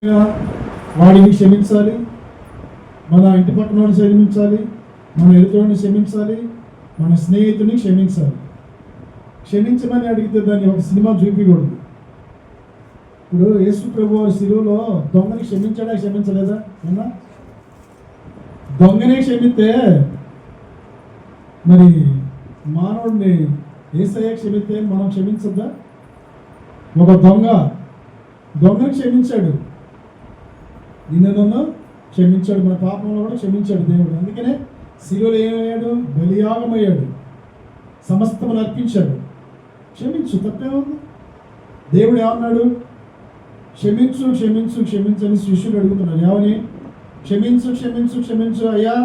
వాడిని క్షమించాలి, మన ఇంటి పక్కన వాడిని క్షమించాలి, మన ఎదుటివాడిని క్షమించాలి, మన స్నేహితుడిని క్షమించాలి. క్షమించమని అడిగితే దాన్ని ఒక సినిమా చూపించకూడదు. ఇప్పుడు యేసు ప్రభు వారి శిలువలో దొంగని క్షమించాడా క్షమించలేదా? అన్నా దొంగనే క్షమిస్తే మరి మానవుడిని యేసయ్య క్షమిస్తే మనం క్షమించద్దా? ఒక దొంగని క్షమించాడు, నిన్నను క్షమించాడు, మన పాపంలో కూడా క్షమించాడు దేవుడు. అందుకనే శిలువలో ఏమయ్యాడు? బలియాగమయ్యాడు, సమస్తమును అర్పించాడు. క్షమించు, తప్పేముంది? దేవుడు ఏమన్నాడు? క్షమించు క్షమించు క్షమించని శిష్యులు అడుగుతున్నాడు. ఏమని? క్షమించు క్షమించు క్షమించు అయ్యా.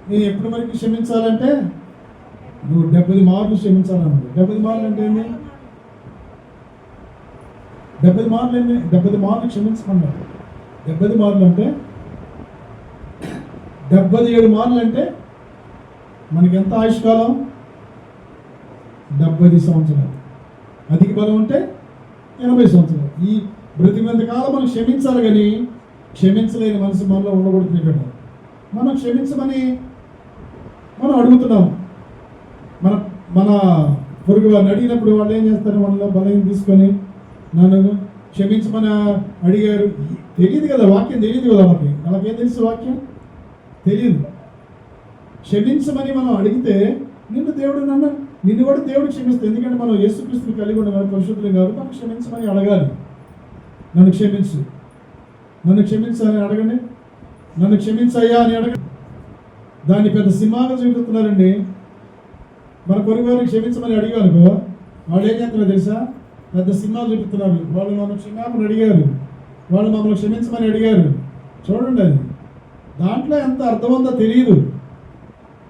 నేను ఎప్పుడు వరకు క్షమించాలంటే నువ్వు 70 మార్లు క్షమించాలన్నాడు. 70 మార్లు అంటే ఏంటి? 70 మార్లు ఏంటి? 70 మార్లు క్షమించమన్నాడు. 70 మార్లు అంటే 77 మార్లు అంటే మనకి ఎంత ఆయుష్కాలం? 70 సంవత్సరాలు. అధిక బలం ఉంటే 80 సంవత్సరాలు. ఈ బ్రతికినంత కాలం మనం క్షమించాలి, కానీ క్షమించలేని మనసు మనలో ఉండకూడదు కదా. మనం క్షమించమని మనం అడుగుతున్నాము. మన పొరుగు వారిని అడిగినప్పుడు వాళ్ళు ఏం చేస్తారు? మనలో బలం తీసుకొని నన్ను క్షమించమని అడిగారు. తెలియదు కదా, వాక్యం తెలియదు కదా వాళ్ళకేం తెలుసు? వాక్యం తెలియదు. క్షమించమని మనం అడిగితే నిన్ను కూడా దేవుడు క్షమిస్తాడు. ఎందుకంటే మనం యేసుక్రీస్తుని కలిగి ఉండగానే పరిశుద్ధులు కాదు, మనం క్షమించమని అడగాలి. నన్ను క్షమించు, నన్ను క్షమించాలని అడగండి, నన్ను క్షమించయ్యా అని అడగండి. దాన్ని పెద్ద సినిమాగా చూపిస్తున్నారండి. మన పొరుగు వారిని క్షమించమని అడిగానుకో, వాళ్ళు ఏం చేస్తున్నారో తెలుసా? పెద్ద సినిమాలు చూపిస్తున్నారు. వాళ్ళు మనం క్షమాపణ అడిగారు, వాళ్ళు మమ్మల్ని క్షమించమని అడిగారు. చూడండి, అది దాంట్లో ఎంత అర్థం ఉందో తెలియదు.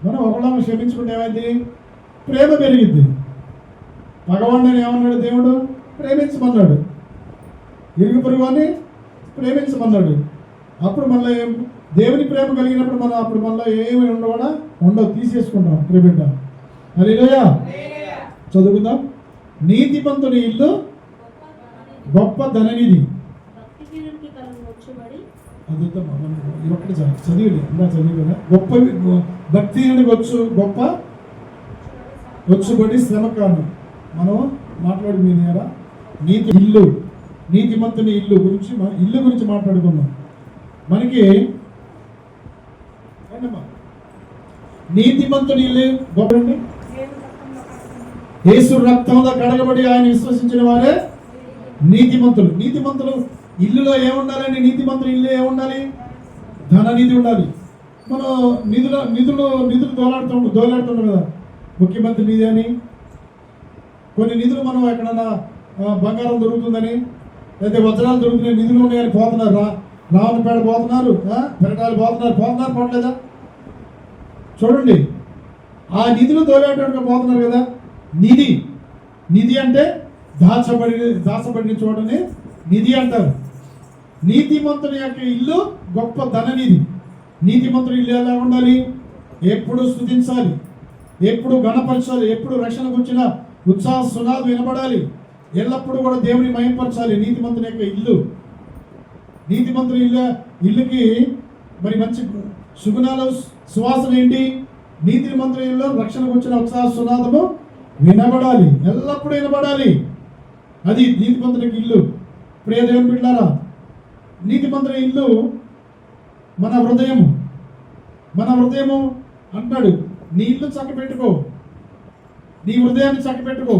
మనం ఒకళ్ళని క్షమించుకుంటే ఏమైంది? ప్రేమ పెరిగిద్ది. భగవానుని ఏమన్నాడు దేవుడు? ప్రేమించమన్నాడు. ఇరుగు పొరుగుని ప్రేమించమన్నాడు. అప్పుడు మళ్ళీ దేవుని ప్రేమ కలిగినప్పుడు మనం అప్పుడు మళ్ళీ ఏమి ఉండవు, తీసేసుకుంటాం. ప్రేమిట హల్లెలూయా. చదువుకుందాం. నీతిమంతుని ఇల్లు గొప్ప ధననిధి. ఒక్కటి చదివి కదా. గొప్ప భక్తిహీనుడికి గొప్ప వచ్చుబడి శ్రమ కాను. మనం మాట్లాడు మీ దగ్గర నీతిమంతుని ఇల్లు గురించి మాట్లాడుకుందాం. మనకి నీతిమంతుని ఇల్లు గొప్పండి. యేసు రక్తంలో కడగబడి ఆయన విశ్వసించిన వారే నీతిమంతులు. ఇల్లులో ఏముండాలండి? నీతిమంతుని ఇల్లు ఏముండాలి? ధననిధి ఉండాలి. మనం నిధులు దోలాడుతుంటాం కదా. ముఖ్యమంత్రి నిధి అని, కొన్ని నిధులు మనం ఎక్కడన్నా బంగారం దొరుకుతుందని, లేదా వజ్రాలు దొరుకుతున్నాయి, నిధులు ఉన్నాయని పోతున్నారు. రావణపేట పోతున్నారు, పెరటాలు పోవట్లేదా? చూడండి, ఆ నిధులు దోలేటట్టుగా పోతున్నారు కదా. నిధి అంటే దాచబడిన చోటని నిధి అంటారు. నీతిమంతుని యొక్క ఇల్లు గొప్ప ధననిధి. నీతిమంతుని ఇల్లు ఎలా ఉండాలి? ఎప్పుడు స్తుతించాలి, ఎప్పుడు గణపరచాలి, ఎప్పుడు రక్షణ గురించిన ఉత్సాహ సునాలు వినబడాలి, ఎల్లప్పుడూ కూడా దేవుని మహిమపరచాలి. నీతిమంతుని యొక్క నీతిమంతుని ఇల్లుకి మరి మంచి సుగుణాలు, సువాసన ఏంటి? నీతిమంతుని ఇల్లు రక్షణ గురించిన ఉత్సాహ సునాదము వినబడాలి, ఎల్లప్పుడూ వినబడాలి. అది నీతిమంతునికి ఇల్లు. ప్రియ దేవుని బిడ్డలారా, నీతిమంతుని ఇల్లు మన హృదయము అంటాడు. నీ ఇల్లు చక్కబెట్టుకో, నీ హృదయాన్ని చక్కబెట్టుకో,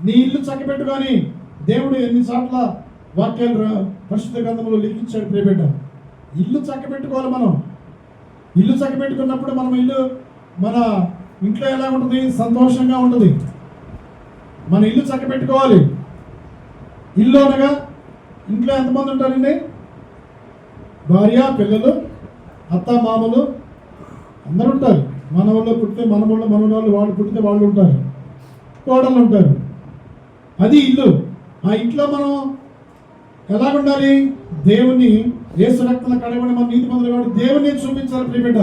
నీ ఇల్లు చక్కబెట్టుకొని దేవుడు ఎన్నిసార్ల వాక్యాలు పరిశుద్ధ గ్రంథంలో లిఖించాడు. ప్రియబిడ్డ, ఇల్లు చక్కబెట్టుకోవాలి. మనం ఇల్లు చక్కబెట్టుకున్నప్పుడు మన ఇంట్లో ఎలా ఉంటుంది? సంతోషంగా ఉంటుంది. మన ఇల్లు చక్కబెట్టుకోవాలి. ఇల్లు అనగా ఇంట్లో ఎంతమంది ఉంటారండి? భార్య, పిల్లలు, అత్త, మామలు అందరూ ఉంటారు. మనవాళ్ళు పుట్టితే మనవాళ్ళు వాళ్ళు పుట్టితే వాళ్ళు ఉంటారు, కోడళ్ళు ఉంటారు. అది ఇల్లు. ఆ ఇంట్లో మనం ఎలాగుండాలి? దేవుని యేసు రక్తంలో కడగబడి మన నీతిమంతులు కాబట్టి దేవుని చూపించాలి. ప్రియబిడ్డ,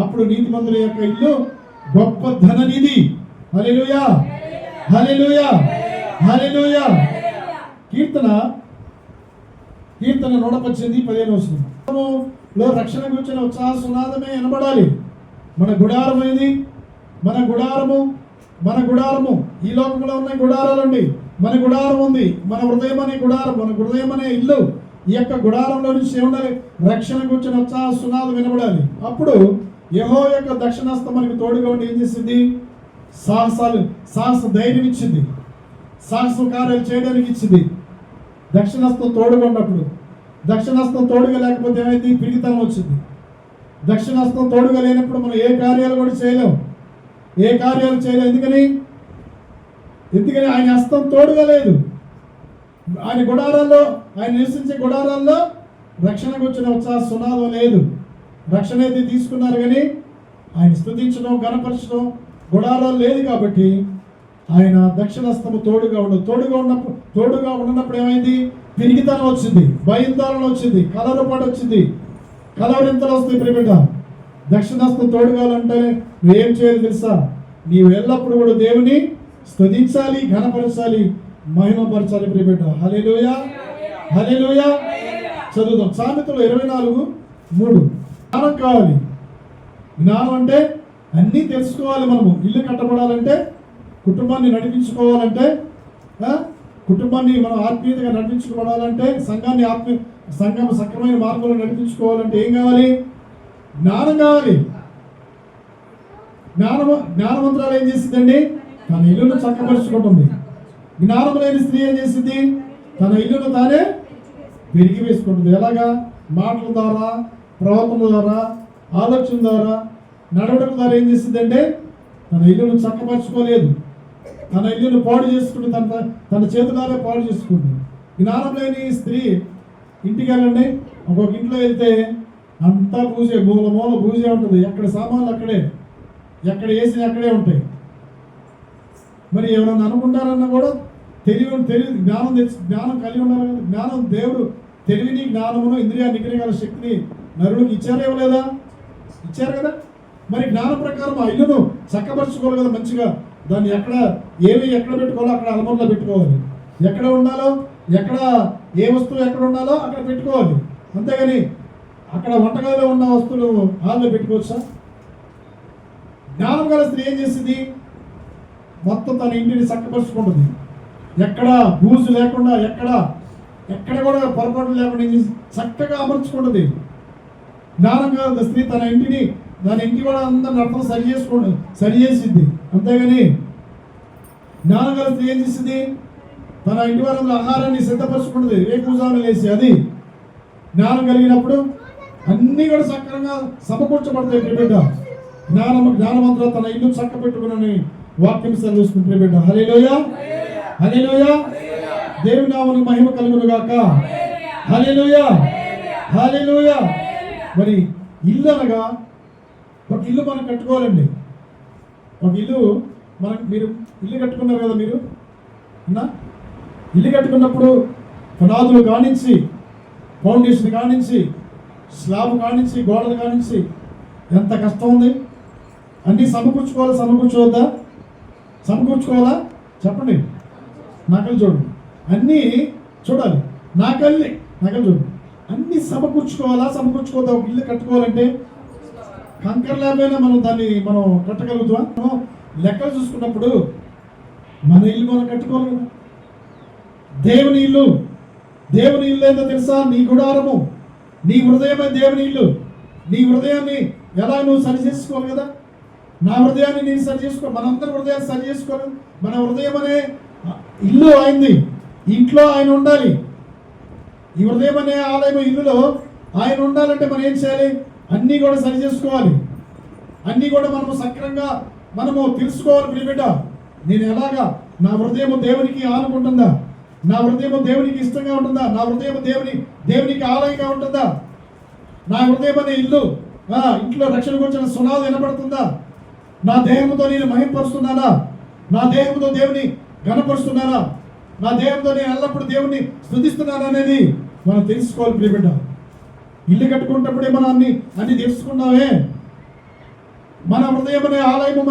అప్పుడు నీతిమంతుల యొక్క ఇల్లు గొప్ప ధననిధి. హల్లెలూయా, హల్లెలూయా, హల్లెలూయా. కీర్తన కీర్తన 118:15 రక్షణ గురించిన ఉత్సాహ సునాదమే వినబడాలి. మన గుడారం ఏది? మన గుడారము ఈ లోకంలో ఉన్న గుడారాలండి. మన గుడారం ఉంది, మన హృదయం అనే గుడారం, మన హృదయం అనే ఇల్లు. ఈ యొక్క గుడారంలో నుంచి ఏముండాలి? రక్షణ గురించిన ఉత్సాహ సునాదం వినబడాలి. అప్పుడు యెహోవా యొక్క దక్షిణాస్తం మనకి తోడుగా ఉండి ఏం చేసింది? సాహస ధైర్యం ఇచ్చింది, సాహస కార్యాలు చేయడానికి ఇచ్చింది. దక్షిణాస్తం తోడుగా ఉన్నప్పుడు, దక్షిణాస్తం తోడుగా లేకపోతే ఏమైంది? పిరిగితనం వచ్చింది. దక్షిణాస్తం తోడుగా లేనప్పుడు మనం ఏ కార్యాలు కూడా చేయలేము. ఎందుకని ఆయన హస్తం తోడుగా లేదు. ఆయన గుడారాల్లో, ఆయన నివసించే గుడారాల్లో రక్షణకు వచ్చిన ఉత్సాహ సునాదం లేదు. రక్షణ అయితే తీసుకున్నారు కానీ ఆయన స్తుతించడం, గణపరచడం గుడారాలు లేదు. కాబట్టి ఆయన దక్షిణాస్తము తోడుగా ఉండనప్పుడు ఏమైంది? పిరిగితనం వచ్చింది, భయందోళన వచ్చింది, కలవరపాటు వచ్చింది, కలవరింతలు వస్తాయి. ప్రియబిడ్డ, దక్షిణాస్తం తోడుగాలంటే నువ్వేం చేయాలి తెలుసా? నీవు ఎల్లప్పుడు కూడా దేవుని స్తుతించాలి, ఘనపరచాలి, మహిమపరచాలి. ప్రియబిడ్డ, హల్లెలూయా, హల్లెలూయా. చదువుదాం. సామెతలు 24:3. జ్ఞానం కావాలి. జ్ఞానం అంటే అన్నీ తెలుసుకోవాలి. మనము ఇల్లు కట్టబడాలంటే, కుటుంబాన్ని నడిపించుకోవాలంటే, కుటుంబాన్ని మనం ఆత్మీయతగా నడిపించుకోవాలంటే, సంఘం సక్రమైన మార్గంలో నడిపించుకోవాలంటే ఏం కావాలి? జ్ఞానం కావాలి. జ్ఞానవంతురాలు ఏం చేసిందండి? తన ఇల్లును చక్కపరుచుకుంటుంది. జ్ఞానం లేని స్త్రీ ఏం చేసింది? తన ఇల్లును తానే పెరిగి వేసుకుంటుంది. ఎలాగా? మాటల ద్వారా, ప్రవర్తన ద్వారా, ఆలోచన ద్వారా, నడవడం ద్వారా ఏం చేసిందంటే తన ఇల్లును చక్కపరచుకోలేదు. తన ఇల్లును పాడు చేసుకుంటూ తన చేతులారే పాడు చేసుకుంటుంది. జ్ఞానం లేని స్త్రీ ఇంటికి వెళ్ళండి, ఒక్కొక్క ఇంట్లో వెళ్తే అంతా పూజే, మూల పూజే ఉంటుంది. ఎక్కడ సామాన్లు అక్కడే, ఎక్కడ వేసిన అక్కడే ఉంటాయి. మరి ఎవరన్నా అనుకుంటారన్నా కూడా తెలివి జ్ఞానం కలిగి ఉండాలి కదా. జ్ఞానం దేవుడు తెలివిని, జ్ఞానమును, ఇంద్రియ నిగ్రహ శక్తిని నరుడికి ఇచ్చారా? ఇవ్వలేదా? ఇచ్చారు కదా. మరి జ్ఞానం ప్రకారం ఆ ఇల్లును చక్కపరచుకోవాలి కదా మంచిగా. దాన్ని ఎక్కడ పెట్టుకోవాలో అక్కడ అలమరలో పెట్టుకోవాలి. ఎక్కడ ఉండాలో, ఏ వస్తువు ఎక్కడ ఉండాలో అక్కడ పెట్టుకోవాలి. అంతేగాని అక్కడ వంటగదిలో ఉన్న వస్తువులు హాల్లో పెట్టుకోవచ్చా? జ్ఞానం గల స్త్రీ ఏం చేసింది? మొత్తం తన ఇంటిని చక్కపరుచుకుంటుంది. ఎక్కడ బూజు లేకుండా, ఎక్కడ కూడా పొరపాటు లేకుండా చక్కగా అమర్చుకుంటుంది. జ్ఞానం గల స్త్రీ తన ఇంటి కూడా అందరిని అర్థం సరి చేసింది. అంతేగాని జ్ఞానం గల స్త్రీ ఏం చేసింది? తన ఇంటి వారంలో ఆహారాన్ని సిద్ధపరచుకుంటుంది. వేకుజామున లేసి. అది జ్ఞానం కలిగినప్పుడు అన్నీ కూడా సక్రంగా సమకూర్చబడతాయి. బిడ్డ, జ్ఞానవంతులు తన ఇల్లు చక్క పెట్టుకుని వాక్యం సెలవుసుకుంటే బిడ్డ. హల్లెలూయా, హల్లెలూయా. దేవుని నామమునకు మహిమ కలుగును గాక. హల్లెలూయా, హల్లెలూయా. మరి ఇల్లు అనగా ఒక ఇల్లు మనం కట్టుకోవాలండి. ఒక ఇల్లు మీరు ఇల్లు కట్టుకున్నారు కదా. మీరు ఇల్లు కట్టుకున్నప్పుడు పునాదులు కానించి, ఫౌండేషన్ కానించి, స్లాబ్ కానించి, గోడలు కానించి ఎంత కష్టం ఉంది. అన్నీ సమకూర్చుకోవాలా? చెప్పండి. నాకలు చూడండి, అన్నీ చూడాలి. నాకలు చూడు, అన్నీ సమకూర్చుకోవద్దా? ఒక ఇల్లు కట్టుకోవాలంటే కంకర లేకపోయినా మనం కట్టగలుగుతాం. లెక్కలు చూసుకున్నప్పుడు మన ఇల్లు మనం కట్టుకోవాలి కదా. దేవుని ఇల్లు ఏందో తెలుసా? నీ గుడారము, నీ హృదయమే దేవుని ఇల్లు. నీ హృదయాన్ని ఎలా నువ్వు సరి చేసుకోవాలి కదా. నా హృదయాన్ని నేను సరి చేసుకో, మనందరి హృదయాన్ని సరి చేసుకోవాలి. మన హృదయం అనే ఇల్లు ఆయనది. ఇంట్లో ఆయన ఉండాలి. ఈ హృదయం అనే ఆలయం ఇల్లులో ఆయన ఉండాలంటే మనం ఏం చేయాలి? అన్నీ కూడా సరి చేసుకోవాలి. అన్నీ కూడా మనము సక్రంగా తెలుసుకోవాలి. ప్రియబిడ్డ, నేను ఎలాగా నా హృదయం దేవునికి ఆనుకుంటుందా? నా హృదయం దేవునికి ఇష్టంగా ఉంటుందా? నా హృదయం దేవునికి ఆలయంగా ఉంటుందా? నా హృదయం అనే ఇల్లు, ఇంట్లో రక్షణ గురించిన సునాలు వినబడుతుందా? నా దేహంతో నేను మహింపరుస్తున్నానా? నా దేహంతో దేవుని ఘనపరుస్తున్నానా? నా దేహంతో నేను ఎల్లప్పుడూ దేవుని స్తుతిస్తున్నాను అనేది మనం తెలుసుకోవాలి. ప్రియబిడ్డ, ఇల్లు కట్టుకున్నప్పుడే మనం అన్ని తెలుసుకున్నామే. మన హృదయం అనే ఆలయము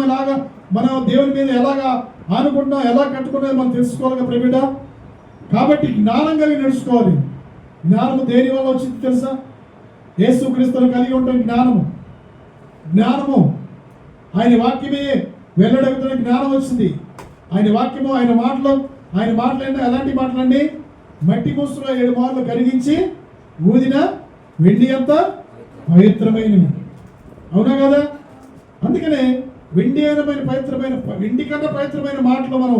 మనం దేవుని మీద ఎలాగా ఆనుకుంటున్నాం, ఎలా కట్టుకున్నది మనం తెలుసుకోవాలి ప్రియబిడ్డ. కాబట్టి జ్ఞానం కలిగి నడుచుకోవాలి. జ్ఞానము దేని వల్ల వచ్చింది తెలుసా? యేసుక్రీస్తును కలిగి ఉంటాం జ్ఞానము. జ్ఞానము ఆయన వాక్యమే వెల్లడగుతున్న జ్ఞానం వచ్చింది. ఆయన వాక్యము, ఆయన మాటలంటే ఎలాంటి మాటలండి? మట్టి ముసులో 7 మార్లు కరిగించి ఊదిన వెండి అంత పవిత్రమైనవి. అవునా కదా? అందుకనే వెండి కన్నా పవిత్రమైన మాటలు మనం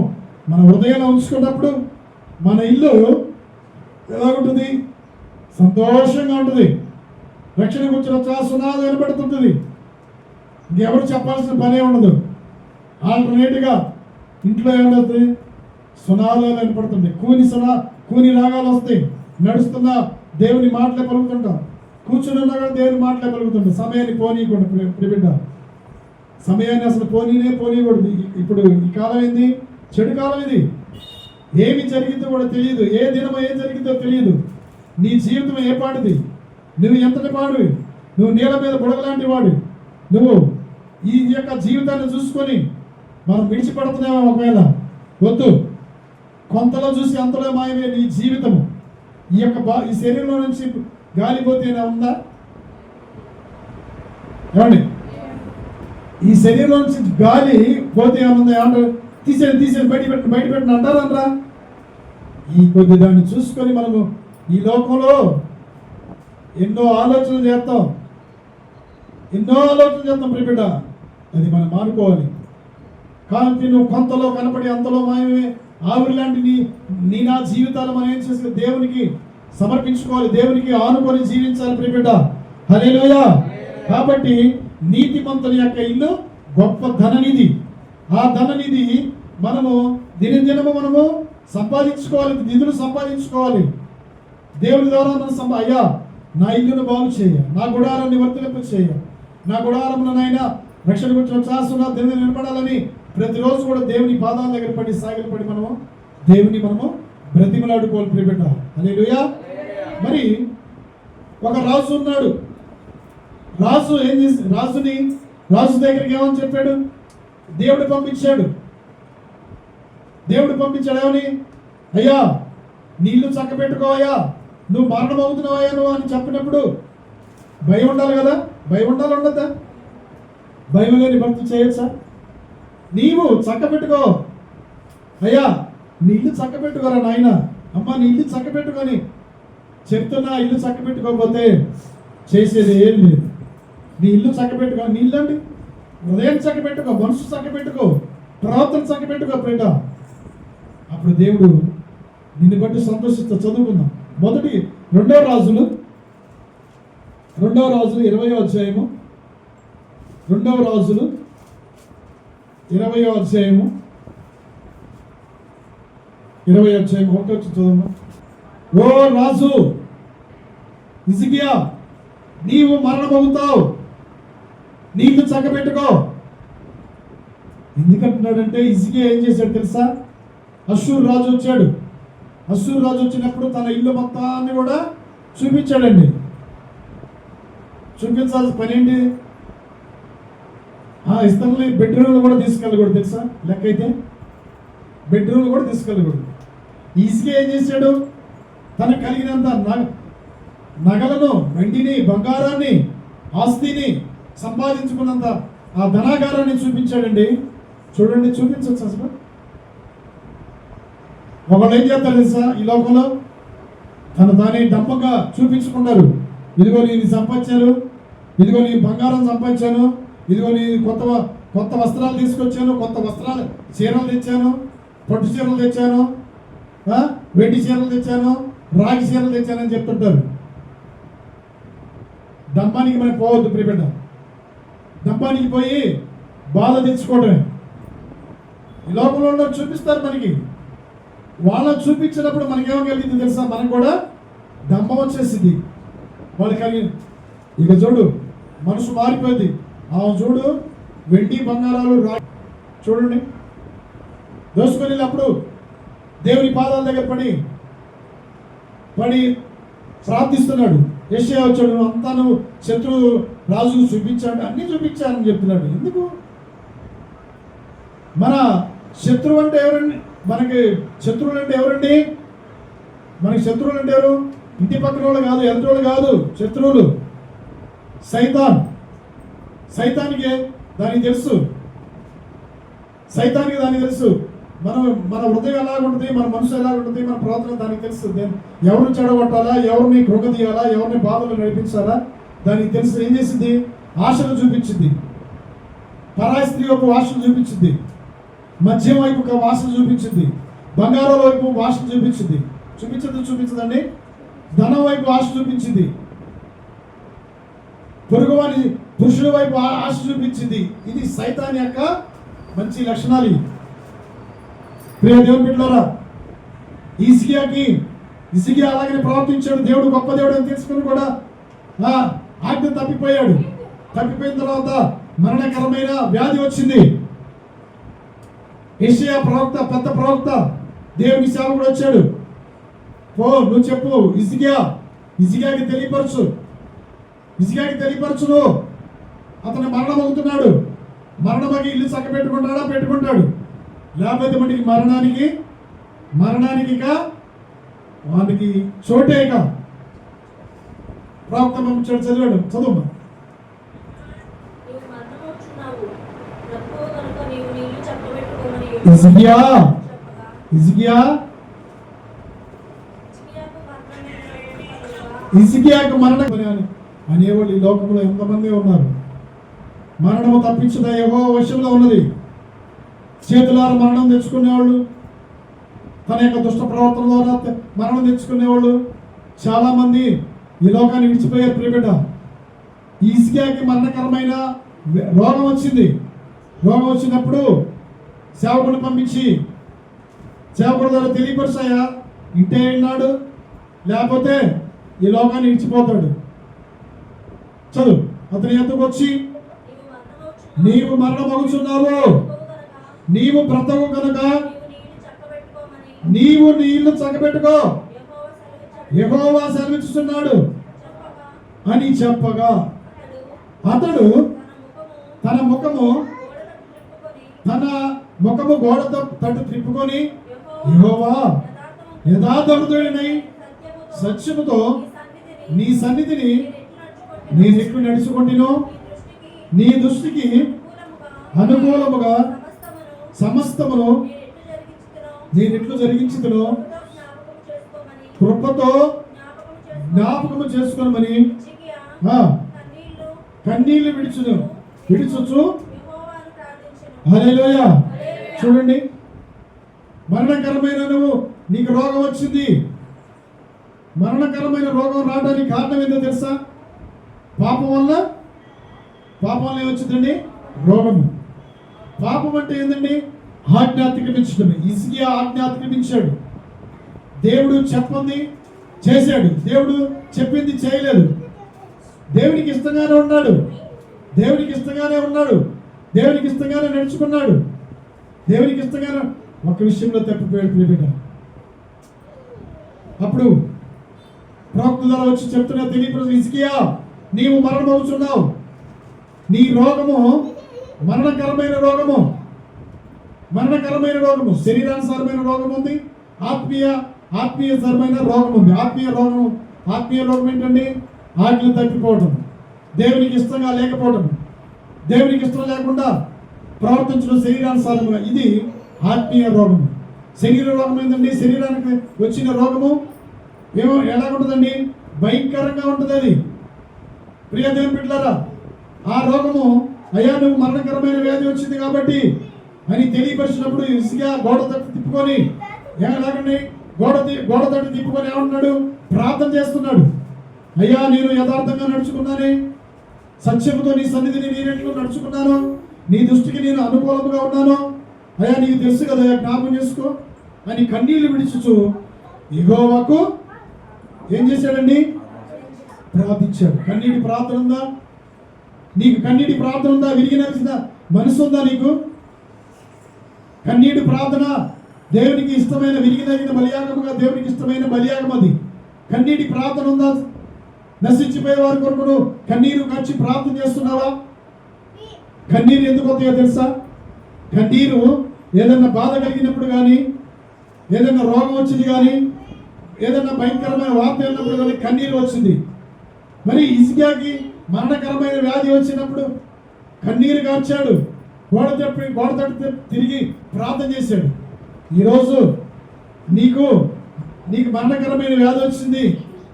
మన హృదయంలో ఉంచుకున్నప్పుడు మన ఇల్లు ఎలా ఉంటుంది? సంతోషంగా ఉంటుంది. రక్షణ గురించిన సునాలు వినబడుతుంటుంది. ఇంకెవరు చెప్పాల్సిన పనే ఉండదు. ఆల్టర్నేట్గా ఇంట్లో ఏమవుతుంది? సునాలు వినపడుతుంది. కూని రాగాలు వస్తాయి. నడుస్తున్నా దేవుని మాటలే పలుకుతుంటాం. కూర్చున్నా కూడా దేవుని మాటలే పలుకుతుంటాం. సమయాన్ని పోనీయకూడదు ప్రిబిడ్డ. సమయాన్ని అసలు పోనీయకూడదు. ఇప్పుడు ఈ కాలం ఏంది? చెడు కాలం ఇది. ఏమి జరిగిందో కూడా తెలియదు. ఏ దినమో ఏం జరిగిందో తెలియదు. నీ జీవితం ఏ పాడిది? నువ్వు ఎంతటి పాడివి? నువ్వు నీళ్ళ మీద బుడగలాంటి వాడు. నువ్వు ఈ యొక్క జీవితాన్ని చూసుకొని మనం విడిచిపడుతున్నావా? ఒకవేళ వద్దు. కొంతలో చూసి అంతలో మాయమే నీ జీవితము. ఈ శరీరంలో నుంచి గాలిపోతేనే ఉందా? ఏమండి? ఈ శరీరంలో నుంచి గాలి పోతే ఏముందా? ఏమంటారు? తీసేయండి బయట పెట్టిన అంటారా? ఈ కొద్ది దాన్ని చూసుకొని మనము ఈ లోకంలో ఎన్నో ఆలోచనలు చేస్తాం ప్రిబిడ్డ. అది మనం మానుకోవాలి. కానీ నువ్వు కొంతలో కనపడి అంతలో మాయమే ఆవిరి లాంటి నా జీవితాలు మనం ఏం చేసి దేవునికి సమర్పించుకోవాలి. దేవునికి ఆనుకొని జీవించాలి ప్రిబిడ్డ. హల్లెలూయా. కాబట్టి నీతిమంతుల యొక్క ఇల్లు గొప్ప ధననిధి. ఆ ధననిధి మనము దినదినము మనము సంపాదించుకోవాలి. నిధులు సంపాదించుకోవాలి. దేవుని ద్వారా మనం అయ్యా నా ఇల్లును బాగు చేయ, నా గుడారాన్ని వర్తింప చేయ, నా గుడారమును నాయనా రక్షణ గురించి చేస్తున్నా దేవుని నిలబడాలని ప్రతిరోజు కూడా దేవుని పాదాల దగ్గర పడి సాగిలపడి మనము బ్రతిమలాడుకోవాలి ప్రియబిడ్డ. హల్లెలూయా. మరి ఒక రాజు ఉన్నాడు. రాజు ఏం చేసి రాజు దగ్గరికి ఏమని చెప్పాడు? దేవుడు పంపించాడు. ఏమని? అయ్యా నీళ్లు చక్క పెట్టుకోవయ్యా, నువ్వు మరణం అవుతున్నావయ్యా నువ్వు అని చెప్పినప్పుడు భయం ఉండాలి కదా? భయం ఉండదా? భయం లేని భక్తి చేయొచ్చా? నీవు చక్క పెట్టుకో అయ్యా, నీ ఇల్లు చక్క పెట్టుకోరా నాయన, అమ్మ నీ ఇల్లు చక్క పెట్టుకొని చెప్తున్నా. ఇల్లు చక్క పెట్టుకోకపోతే చేసేది ఏం లేదు. నీ ఇల్లు చక్క పెట్టుకో. నీ ఇల్లు అండి హృదయం చక్క పెట్టుకో, మనసు చక్క పెట్టుకో, ప్రవర్తన చక్క పెట్టుకో ప్రేట. అప్పుడు దేవుడు నిన్ను బట్టి సంతోషిస్తా. చదువుకుందాం. 2వ రాజులు 20వ అధ్యాయము. 2వ రాజులు 20వ అధ్యాయము 20వ అధ్యాయం 1 చదువు. ఓ రాజు హిజ్కియా, నీవు మరణమవుతావు, నీళ్లు చక్కబెట్టుకో. ఎందుకంటున్నాడంటే హిజ్కియా ఏం చేశాడు తెలుసా? అష్షూరు రాజు వచ్చాడు. అష్షూరు రాజు వచ్చినప్పుడు తన ఇల్లు మొత్తాన్ని కూడా చూపించాడండి. చూపించాల్సిన పని ఏంటి? ఇస్తాను బెడ్రూమ్లు కూడా తీసుకెళ్ళకూడదు తెలుసా? లెక్క అయితే బెడ్రూమ్లు కూడా తీసుకెళ్ళకూడదు. హిజ్కియా ఏం చేశాడు? తనకు కలిగినంత నగలను, వెండిని, బంగారాన్ని, ఆస్తిని సంపాదించుకున్నంత ఆ ధనాగారాన్ని చూపించాడండి. చూడండి, చూపించవచ్చు అసలు. ఒకళ్ళు ఏం చేస్తారు తెలుసా? ఈ లోకంలో తానే డంపంగా చూపించుకున్నారు. ఇదిగో నేను సంపాదించాను, ఇదిగో నీ బంగారం సంపాదించాను, ఇదిగో నీ కొత్త వస్త్రాలు తీసుకొచ్చాను, కొత్త వస్త్రాలు చీరలు తెచ్చాను, పట్టు చీరలు తెచ్చాను, వెండి చీరలు తెచ్చాను, రాగి చీరలు తెచ్చానని చెప్తుంటారు. డంబానికి మనకి పోవద్దు ప్రియబిడ్డ. డంబానికి పోయి బాధ తెచ్చుకోవడమే. ఈ లోకంలో ఉన్న చూపిస్తారు మనకి. వాళ్ళని చూపించినప్పుడు మనకేమో కలిగింది తెలుసా? మనకు కూడా డంబం వచ్చేసింది. వాళ్ళు కలిగి ఇక చూడు మనసు మారిపోయింది. చూడు వెండి బంగారాలు చూడండి దోసుకొని అప్పుడు దేవుని పాదాల దగ్గర పడి ప్రార్థిస్తున్నాడు. యెషయా వచ్చాడు, అంతా నువ్వు శత్రు రాజుకు చూపించాడు, అన్నీ చూపించానని చెప్తున్నాడు. ఎందుకు? మన శత్రువు అంటే ఎవరండి? మనకి శత్రువులు అంటే ఎవరండి? మనకి శత్రువులు అంటే ఎవరు? ఇంటి పక్కన వాళ్ళు కాదు, ఎదుటోళ్ళు కాదు, శత్రువులు. సైతానికి దానికి తెలుసు. దానికి తెలుసు మన హృదయం ఎలా ఉంటుంది, మన మనసు ఎలా ఉంటుంది, మన ప్రవర్తన దానికి తెలుసు. ఎవరిని చెడగొట్టాలా, ఎవరిని కృంగదీయాలా, ఎవరిని బాధలు నడిపించాలా దానికి తెలుసు. ఏం చేసింది? ఆశలు చూపించింది. పరాయి స్త్రీ వైపు ఆశలు చూపించింది, మద్యం వైపు ఆశలు చూపించింది, బంగారం వైపు ఆశలు చూపించింది. చూపించదండి. ధనం వైపు ఆశ చూపించింది, పొరుగువాని పురుషుల వైపు ఆశ చూపించింది. ఇది సైతాన్ యొక్క మంచి లక్షణాలు. ప్రియ దేవుని బిడ్డలారా, హిజ్కియా అలాగే ప్రవర్తించాడు. దేవుడు గొప్ప దేవుడు అని తెలుసుకుని కూడా ఆజ్ఞ తప్పిపోయాడు. తప్పిపోయిన తర్వాత మరణకరమైన వ్యాధి వచ్చింది. యెషయా ప్రవక్త, పెద్ద ప్రవక్త, దేవుని సేవకుడు వచ్చాడు. నువ్వు చెప్పు, హిజ్కియాకి తెలియపరచు నువ్వు. అతను మరణమవుతున్నాడు. మరణమగి ఇల్లు పెట్టుకుంటాడు. లేకపోతే మనకి మరణానికి వానికి చోటేక. ప్రవక్త చదివాడు, చదువు. హిజ్కియాకు మరణం అనేవాళ్ళు ఈ లోకంలో ఎంతమంది ఉన్నారు. మరణము తప్పించిన యెహోవా వశంలో ఉన్నది. చేతులార మరణం తెచ్చుకునేవాళ్ళు, తన యొక్క దుష్ట ప్రవర్తన ద్వారా మరణం తెచ్చుకునేవాళ్ళు చాలా మంది ఈ లోకాన్ని విడిచిపోయారు. ప్రియబిడ్డ, హిజ్కియాకి మరణకరమైన రోగం వచ్చింది. రోగం వచ్చినప్పుడు సేవకుడు పంపించి, సేవకుడు ద్వారా తెలియపరిచాయా, ఇంటే ఉన్నాడు, లేకపోతే ఈ లోకాన్ని విడిచిపోతాడు. చదువు. అతని ఎద్దుకు వచ్చి, నీవు మరణమగుచున్నావు, నీవు బ్రతకు కనుక నీవు నీళ్లు చక్కబెట్టుకో, యెహోవా సెలవిస్తున్నాడు అని చెప్పగా, అతడు తన ముఖము గోడ తట్టు త్రిప్పుకొని, యెహోవా యథార్థుడైనై సత్యముతో నీ సన్నిధిని నేనెట్లు నడుచుకుంటునో, నీ దృష్టికి అనుకూలముగా సమస్తమును నేనెట్లు జరిగించుతునో కృపతో జ్ఞాపకము చేసుకోమని కన్నీళ్లు విడుచుచు హల్లెలూయా. చూడండి, మరణకరమైన నీకు రోగం వచ్చింది. మరణకరమైన రోగం రావడానికి కారణం ఏంటో తెలుసా? పాపం వల్ల ఏమొచ్చిందండి? రోగము. పాపం అంటే ఏంటండి? ఆజ్ఞ అతిక్రమించడమే. హిజ్కియా ఆజ్ఞ అతిక్రమించాడు. దేవుడు చెప్పింది చేశాడు, దేవుడు చెప్పింది చేయలేదు. దేవునికి ఇష్టంగానే ఉన్నాడు, దేవునికి ఇష్టంగానే నడుచుకున్నాడు, దేవునికి ఇష్టంగానే. ఒక విషయంలో తప్పిపోయాడు ప్రియబిడ్డ. అప్పుడు ప్రవక్త ద్వారా వచ్చి చెప్తున్నా, తెలియపరచు, హిజ్కియా నీవు మరణమవుతున్నావు, నీ రోగము మరణకరమైన రోగము, శరీరానుసారమైన రోగం ఉంది, ఆత్మీయసరమైన రోగం ఉంది. ఆత్మీయ రోగం ఏంటండి? ఆజ్ఞ తప్పిపోవడం, దేవునికి ఇష్టంగా లేకపోవడం, దేవునికి ఇష్టం లేకుండా ప్రవర్తించడం శరీరానుసారంగా. ఇది ఆత్మీయ రోగము. శరీర రోగం ఏంటండి? శరీరానికి వచ్చిన రోగము ఎలాగుంటుందండి? భయంకరంగా ఉంటుంది అది. ప్రియ దేవుని బిడ్డలారా, ఆ రోగము, అయ్యా నువ్వు మరణకరమైన వ్యాధి వచ్చింది కాబట్టి అని తెలియపరిచినప్పుడు హిజ్కియా గోడ తట్టు తిప్పుకొని ఎలాగండి గోడ తట్టు తిప్పుకొని ఏమంటున్నాడు? ప్రార్థన చేస్తున్నాడు. అయ్యా నేను యథార్థంగా నడుచుకున్నానే, సత్యముతో నీ సన్నిధిని నేనెట్లు నడుచుకున్నాను, నీ దృష్టికి నేను అనుకూలముగా ఉన్నాను, అయ్యా నీకు తెలుసు కదా, జ్ఞాపకం చేసుకో అని కన్నీళ్లు విడిచుచు యెహోవాకు ఏం చేశాడండి? ప్రార్థించాడు. కన్నీటి ప్రార్థన ఉందా నీకు? కన్నీటి ప్రార్థన ఉందా? విరిగిన మనసు ఉందా నీకు? కన్నీటి ప్రార్థన దేవునికి ఇష్టమైన, విరిగినగిన బలియాగముగా దేవునికి ఇష్టమైన బలియాగం అది. కన్నీటి ప్రార్థన ఉందా? నశించిపోయే వారి కొరకు కన్నీరు కార్చి ప్రార్థన చేస్తున్నావా? కన్నీరు ఎందుకు వస్తాయో తెలుసా? కన్నీరు ఏదైనా బాధ కలిగినప్పుడు కానీ, ఏదైనా రోగం వచ్చింది కానీ, ఏదైనా భయంకరమైన వార్త వెళ్ళినప్పుడు కానీ కన్నీరు వచ్చింది. మరి హిజ్కియాకి మరణకరమైన వ్యాధి వచ్చినప్పుడు కన్నీరు కార్చాడు, గోడ తట్టు తిరిగి ప్రార్థన చేశాడు. ఈరోజు నీకు మరణకరమైన వ్యాధి వచ్చింది,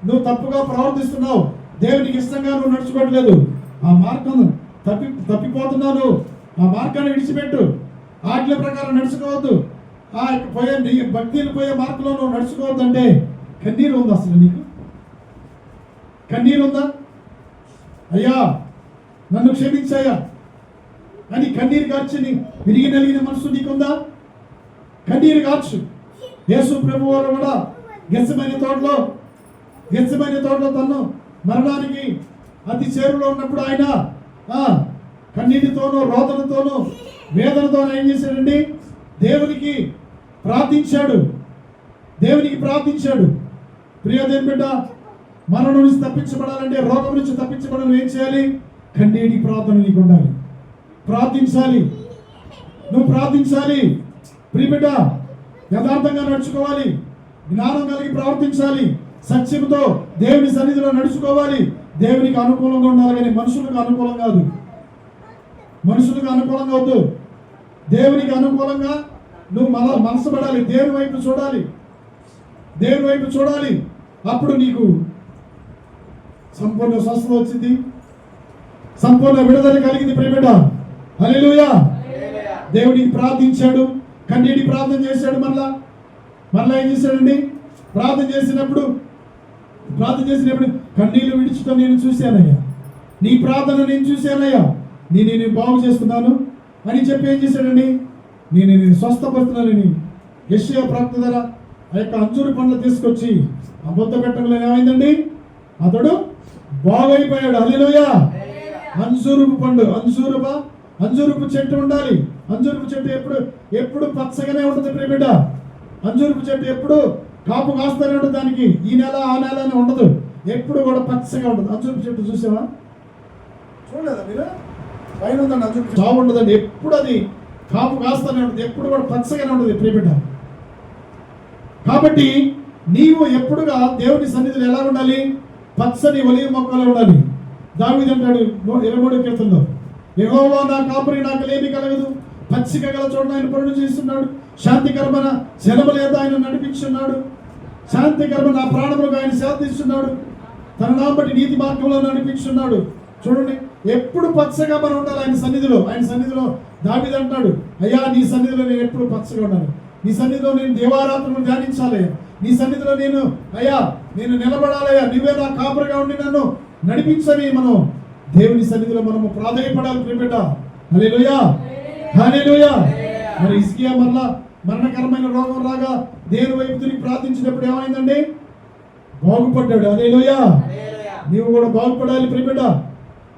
నువ్వు ప్రవర్తిస్తున్నావు, దేవునికి ఇష్టంగా నువ్వు నడుచుకోవట్లేదు, ఆ మార్గం తప్పిపోతున్నావు, ఆ మార్గాన్ని విడిచిపెట్టు, ఆజ్ఞ ప్రకారం నడుచుకోవద్దు, ఆ భక్తిని పోయే మార్గంలో నువ్వు నడుచుకోవద్దు అంటే కన్నీరు ఉందా? అసలు నీకు కన్నీరు ఉందా? అయ్యా నన్ను క్షమించాయా అని కన్నీరు కార్చి విరిగి నలిగిన మనసు నీకుందా? కన్నీరు కార్చు. యేసు ప్రభు వారు కూడా గెత్సెమనే తోటలో తను మరణానికి అతి చేరులో ఉన్నప్పుడు ఆయన కన్నీటితోనూ రోదనతోనూ వేదనతోనూ ఏం చేశాడండి? దేవునికి ప్రార్థించాడు. ప్రియ దేవుని బిడ్డ, మరణం నుంచి తప్పించబడాలంటే, రోగం నుంచి తప్పించబడాలి, ఏం చేయాలి? కన్నీటి ప్రార్థన నీకు ఉండాలి. నువ్వు ప్రార్థించాలి. ప్రియ బిడ్డ, యథార్థంగా నడుచుకోవాలి, జ్ఞానం కలిగి ప్రవర్తించాలి, సత్యంతో దేవుని సన్నిధిలో నడుచుకోవాలి. దేవునికి అనుకూలంగా ఉండాలి కానీ మనుషులకు అనుకూలం కాదు. మనుషులకు అనుకూలంగా వద్దు, దేవునికి అనుకూలంగా నువ్వు మనసు పడాలి, దేవుని వైపు చూడాలి. అప్పుడు నీకు సంపూర్ణ స్వస్థత వచ్చింది, సంపూర్ణ విడుదల కలిగింది. ప్రియబిడ్డ, హల్లెలూయా. దేవునికి ప్రార్థించాడు, కన్నీటి ప్రార్థన చేశాడు. మరలా ఏం చేశాడండి? ప్రార్థన చేసినప్పుడు కన్నీళ్లు విడిచుట నేను చూశానయ్యా, నీ ప్రార్థన నేను చూశానయ్యా, నేను బాగు చేస్తున్నాను అని చెప్పి ఏం చేశాడండి? నేను స్వస్థపడుతున్నానని యెషయా ప్రవక్త ద్వారా ఆ యొక్క అంజూరు పండ్లు తీసుకొచ్చి ఆ బొద్ద పెట్టడంలో ఏమైందండి? అతడు బాగైపోయాడు. హల్లెలూయా. అంజూరుపు చెట్టు ఉండాలి. అంజూరుపు చెట్టు ఎప్పుడు పచ్చగానే ఉంటుంది. ప్రియబిడ్డ, అంజూరుపు చెట్టు ఎప్పుడు కాపు కాస్తూనే ఉంటుంది. దానికి ఈ నెల ఆ నెల అని ఉండదు, ఎప్పుడు కూడా పచ్చగా ఉంటుంది. అంజూరుపు చెట్టు చూసావా? చూడలేదా మీరు? పైన ఉందండి అంజూరుపు చెట్టు, చావు ఉండదండి, ఎప్పుడు అది కాపు కాస్తూనే ఉంటుంది, ఎప్పుడు కూడా పచ్చగానే ఉంటుంది. ప్రియబిడ్డ, కాబట్టి నీవు ఎప్పుడుగా దేవుని సన్నిధిలో ఎలా ఉండాలి? పచ్చని ఒలీవ మొక్కలో ఉండాలి. దావీదు అంటాడు 23వ కీర్తనలో, యెహోవా నా కాపరి, నాకు లేమి కలగదు, పచ్చిక గల చోట ఆయన పరుడు చేస్తున్నాడు, శాంతికరమైన జలముల యొద్ద ఆయన నడిపించున్నాడు, శాంతికరమైన నా ప్రాణములకు ఆయన శాంతిస్తున్నాడు, తన నామం బట్టి నీతి మార్గంలో నడిపించున్నాడు. చూడండి, ఎప్పుడు పచ్చగా మనం ఉండాలి ఆయన సన్నిధిలో. దావీదు అంటాడు, అయ్యా నీ సన్నిధిలో నేను ఎప్పుడు పచ్చగా ఉండాలి, నీ సన్నిధిలో నేను దేవారాత్రులను ధ్యానించాలి, నీ సన్నిధిలో నేను నిలబడాలయ్యా, నువ్వే నా కాపరిగా ఉండి నన్ను నడిపించని మనం దేవుని సన్నిధిలో మనము ప్రాధాన్యపడాలి. ప్రియబిడ్డ, హల్లెలూయా. మరి హిజ్కియా మరణకరమైన రోగం రాగా దేవుని వైపు తిరిగి ప్రార్థించినప్పుడు ఏమైందండి? బాగుపడ్డాడు. హల్లెలూయా. నీవు కూడా బాగుపడాలి ప్రియబిడ్డ.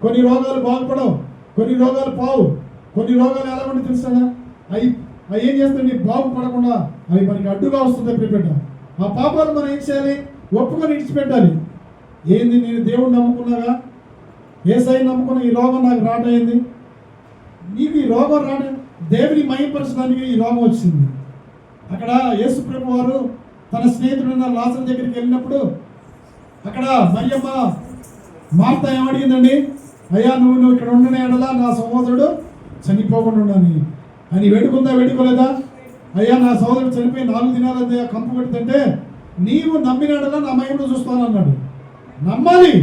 కొన్ని రోగాలు బాగుపడవు, కొన్ని రోగాలు పావు, కొన్ని రోగాలు ఎలా ఉంటే తెలుసా? అవి ఏం చేస్తాయి? నీకు బాగుపడకుండా అవి మనకి అడ్డుగా వస్తుంది ప్రియబిడ్డ. ఆ పాపాలు మనం ఏం చేయాలి? ఒప్పుకొని విడిచిపెట్టాలి. ఏంది, నేను దేవుడిని నమ్ముకున్నాగా, యేసయ్యని నమ్ముకున్న ఈ రోగం నాకు రాటైంది. నీకు ఈ రోగం దేవుని మహిమపరచడానికి ఈ రోగం వచ్చింది. అక్కడ యేసు ప్రభు వారు తన స్నేహితుడున్న లాజరు దగ్గరికి వెళ్ళినప్పుడు అక్కడ మరియమ్మ మార్త ఏమడిగిందండి? అయ్యా నువ్వు ఇక్కడ ఉండని ఎడలా నా సహోదరుడు చనిపోకుండా ఉండని అని వేడుకోలేదా? అయ్యా నా సహోదరుడు చనిపోయి 4 దినాలు కంపు పెడుతుంటే నీవు నమ్మిన ఎడలా నా మహిమను చూస్తాను అన్నాడు. నమ్మాలి,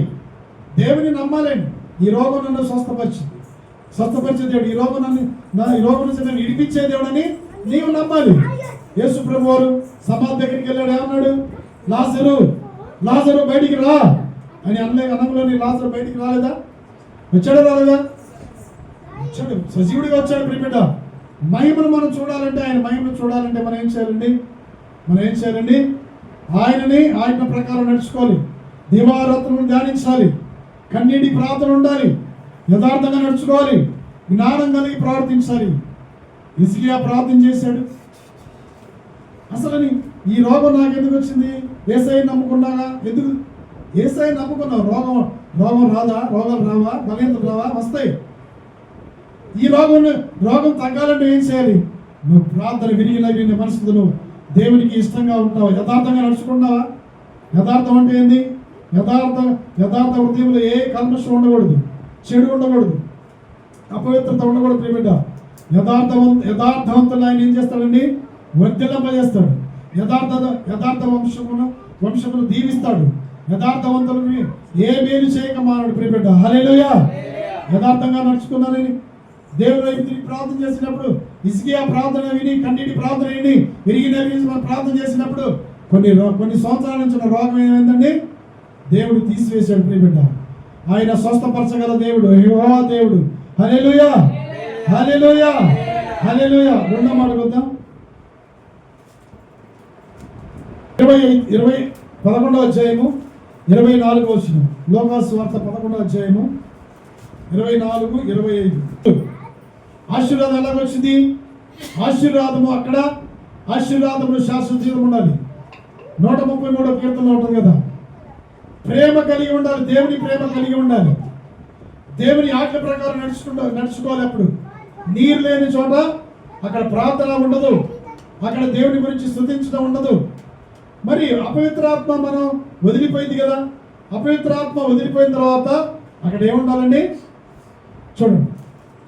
దేవుని నమ్మాలండి. ఈ రోగం నన్ను స్వస్థపరిచే దేవుడు, ఈ రోగం నుంచి నన్ను ఇడిపించే దేవుడు అని నీవు నమ్మాలి. యేసు ప్రభు వారు సమాధి దగ్గరికి వెళ్ళాడు, ఏమన్నాడు? లాజరు బయటికి రా అని అన్నంలోని లాజరు బయటికి రాలేదా? రాలేదా? వచ్చాడు, సజీవుడిగా వచ్చాడు. ప్రియబిడ్డ, మహిమను మనం చూడాలంటే, ఆయన మహిమను చూడాలంటే మనం ఏం చేయాలండి? ఆయనని ఆయన ప్రకారం నడుచుకోవాలి, దివారాత్రులను ధ్యానించాలి, కన్నీటి ప్రార్థన ఉండాలి, యథార్థంగా నడుచుకోవాలి, జ్ఞానం కలిగి ప్రవర్తించాలి. హిజ్కియా ప్రార్థన చేశాడు. అసలు ఈ రోగం నాకు ఎందుకు వచ్చింది? యేసయ్యని నమ్ముకున్నాగా? ఎందుకు యేసయ్యని నమ్ముకున్నావు? రోగం రాదా? రోగాలు రావా? బలహీనతలు రావా? వస్తాయి. ఈ రోగం తగ్గాలంటే ఏం చేయాలి? నువ్వు ప్రార్థన విరిగిన పరిస్థితులు దేవునికి ఇష్టంగా ఉంటావా? యథార్థంగా నడుచుకున్నావా? యథార్థం అంటే ఏంది? యథార్థ హృదయంలో ఏ కల్మషం ఉండకూడదు, చెడు ఉండకూడదు, అపవిత్రత ఉండకూడదు. ప్రియబిడ్డ, యథార్థవంతులు ఆయన ఏం చేస్తాడండి? వర్ధిల్లింపజేస్తాడు. యథార్థ వంశమును దీవిస్తాడు. యథార్థవంతులని ఏ మేలు చేయక మానడు. ప్రియబిడ్డ, హల్లెలూయా. యథార్థంగా నడుచుకున్నానని దేవుడు వైపు తిరిగి ప్రార్థన చేసినప్పుడు, హిజ్కియా ప్రార్థన విని, కన్నీటి ప్రార్థన విని, విరిగి నలిగి మనం ప్రార్థన చేసినప్పుడు కొన్ని సంవత్సరాల నుంచి ఉన్న రోగం ఏమైందండి? దేవుడు తీసివేశాడు. ప్రియబిడ్డ, ఆయన స్వస్థపరచగల దేవుడు, యెహోవా దేవుడు. హల్లెలూయా, హల్లెలూయా, హల్లెలూయా. రెండో మాట వద్దాం. 11వ అధ్యాయము 24వ వచనం. లోకాసు వార్త 11వ అధ్యాయము 24, 25. ఆశీర్వాదం ఎలాగొచ్చింది? ఆశీర్వాదము అక్కడ, ఆశీర్వాదములు శాశ్వత జీవం ఉండాలి. 133వ కీర్తనలో ఉంటుంది కదా, ప్రేమ కలిగి ఉండాలి, దేవుని ప్రేమ కలిగి ఉండాలి, దేవుని ఆజ్ఞ ప్రకారం నడుచుకోవాలి. అప్పుడు నీరు లేని చోట అక్కడ ప్రార్థన ఉండదు, అక్కడ దేవుని గురించి స్తుతించడం ఉండదు. మరి అపవిత్రాత్మ మనం వదిలిపోయింది కదా, అపవిత్రాత్మ వదిలిపోయిన తర్వాత అక్కడ ఏముండాలండి? చూడండి,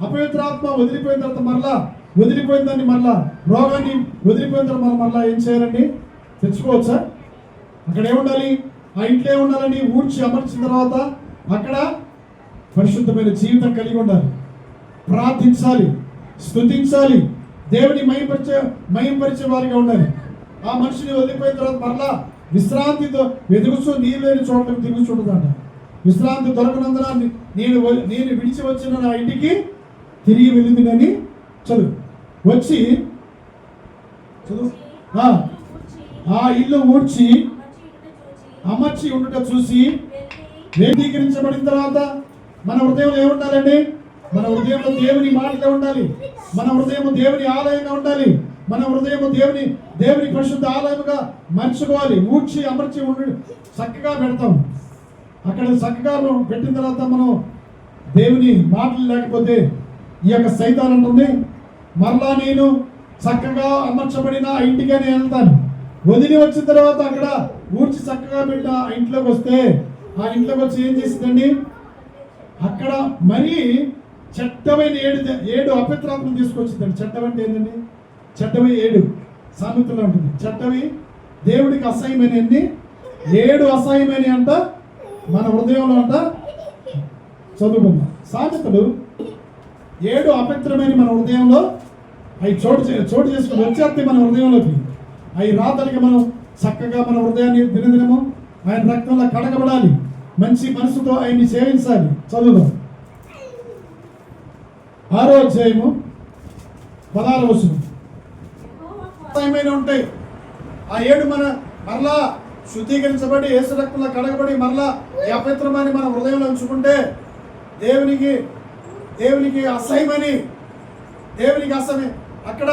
అపవిత్రాత్మ వదిలిపోయిన తర్వాత మరలా వదిలిపోయిందని, మరలా రోగాన్ని వదిలిపోయిన తర్వాత మనం మరలా ఏం చేయాలండి? తెచ్చుకోవచ్చా? అక్కడ ఏముండాలి? ఆ ఇంట్లో ఏముండాలండి? ఊడ్చి అమర్చిన తర్వాత అక్కడ పరిశుద్ధమైన జీవితం కలిగి ఉండాలి, ప్రార్థించాలి, స్తుతించాలి, దేవుని మహింపరిచే వారిగా ఉండాలి. ఆ మనిషిని వదిలిపోయిన తర్వాత మరలా విశ్రాంతితో వెతుకుతూ నీరు లేని చోట్లకు తిరుగుతుంటుందంట. విశ్రాంతి దొరకనందున నేను విడిచి వచ్చిన నా ఇంటికి తిరిగి వెళ్ళిందని చదువు వచ్చి చదువు ఆ ఇల్లు ఊడ్చి అమర్చి ఉండుట చూసి వేదీకరించబడిన తర్వాత మన హృదయంలో ఏముండాలండి? మన హృదయంలో దేవుని మాటలే ఉండాలి, మన హృదయం దేవుని ఆలయంగా ఉండాలి, మన హృదయం దేవుని పరిశుద్ధ ఆలయముగా మర్చుకోవాలి. ఊడ్చి అమర్చి ఉండి చక్కగా పెడతాం. అక్కడ చక్కగా పెట్టిన తర్వాత మనం దేవుని మాటలు లేకపోతే ఈ యొక్క సైతాన్ అంటుంది, మరలా నేను చక్కగా అమర్చబడిన ఇంటికే నేను వెళ్తాను. వదిలి వచ్చిన తర్వాత అక్కడ ఊడ్చి చక్కగా పెట్టిన ఆ ఇంట్లోకి వస్తే, ఆ ఇంట్లోకి వచ్చి ఏం చేసిందండి? అక్కడ మరీ చెడ్డమైన ఏడు అపవిత్రాత్మను తీసుకొచ్చిందండి. చెడ్డం అంటే ఏంటండి? చెడ్డవి 7 సామెతలో ఉంటుంది. చెడ్డవి దేవుడికి అసహ్యమైన 7 అసహ్యమైన అంట మన హృదయంలో అంట. చదువుకుందాం. సామెతలు 7 అపవిత్రమైన మన హృదయంలో అవి చోటు చేసుకుని వచ్చేస్తే మన హృదయంలోకి అవి రాతలకి మనం చక్కగా మన హృదయాన్ని దినదినము ఆయన రక్తంలో కడగబడాలి, మంచి మనసుతో ఆయన్ని సేవించాలి. చదువుదాం. 6వ అధ్యాయము 16వ వచనం. ఉంటాయి ఆ 7 మరలా శుద్ధీకరించబడి యేసు రక్తంలో కడగబడి మరలా ఈ అపవిత్రమని మన హృదయంలో ఉంచుకుంటే దేవునికి అసహ్యమని, దేవునికి అసహ్యం అక్కడ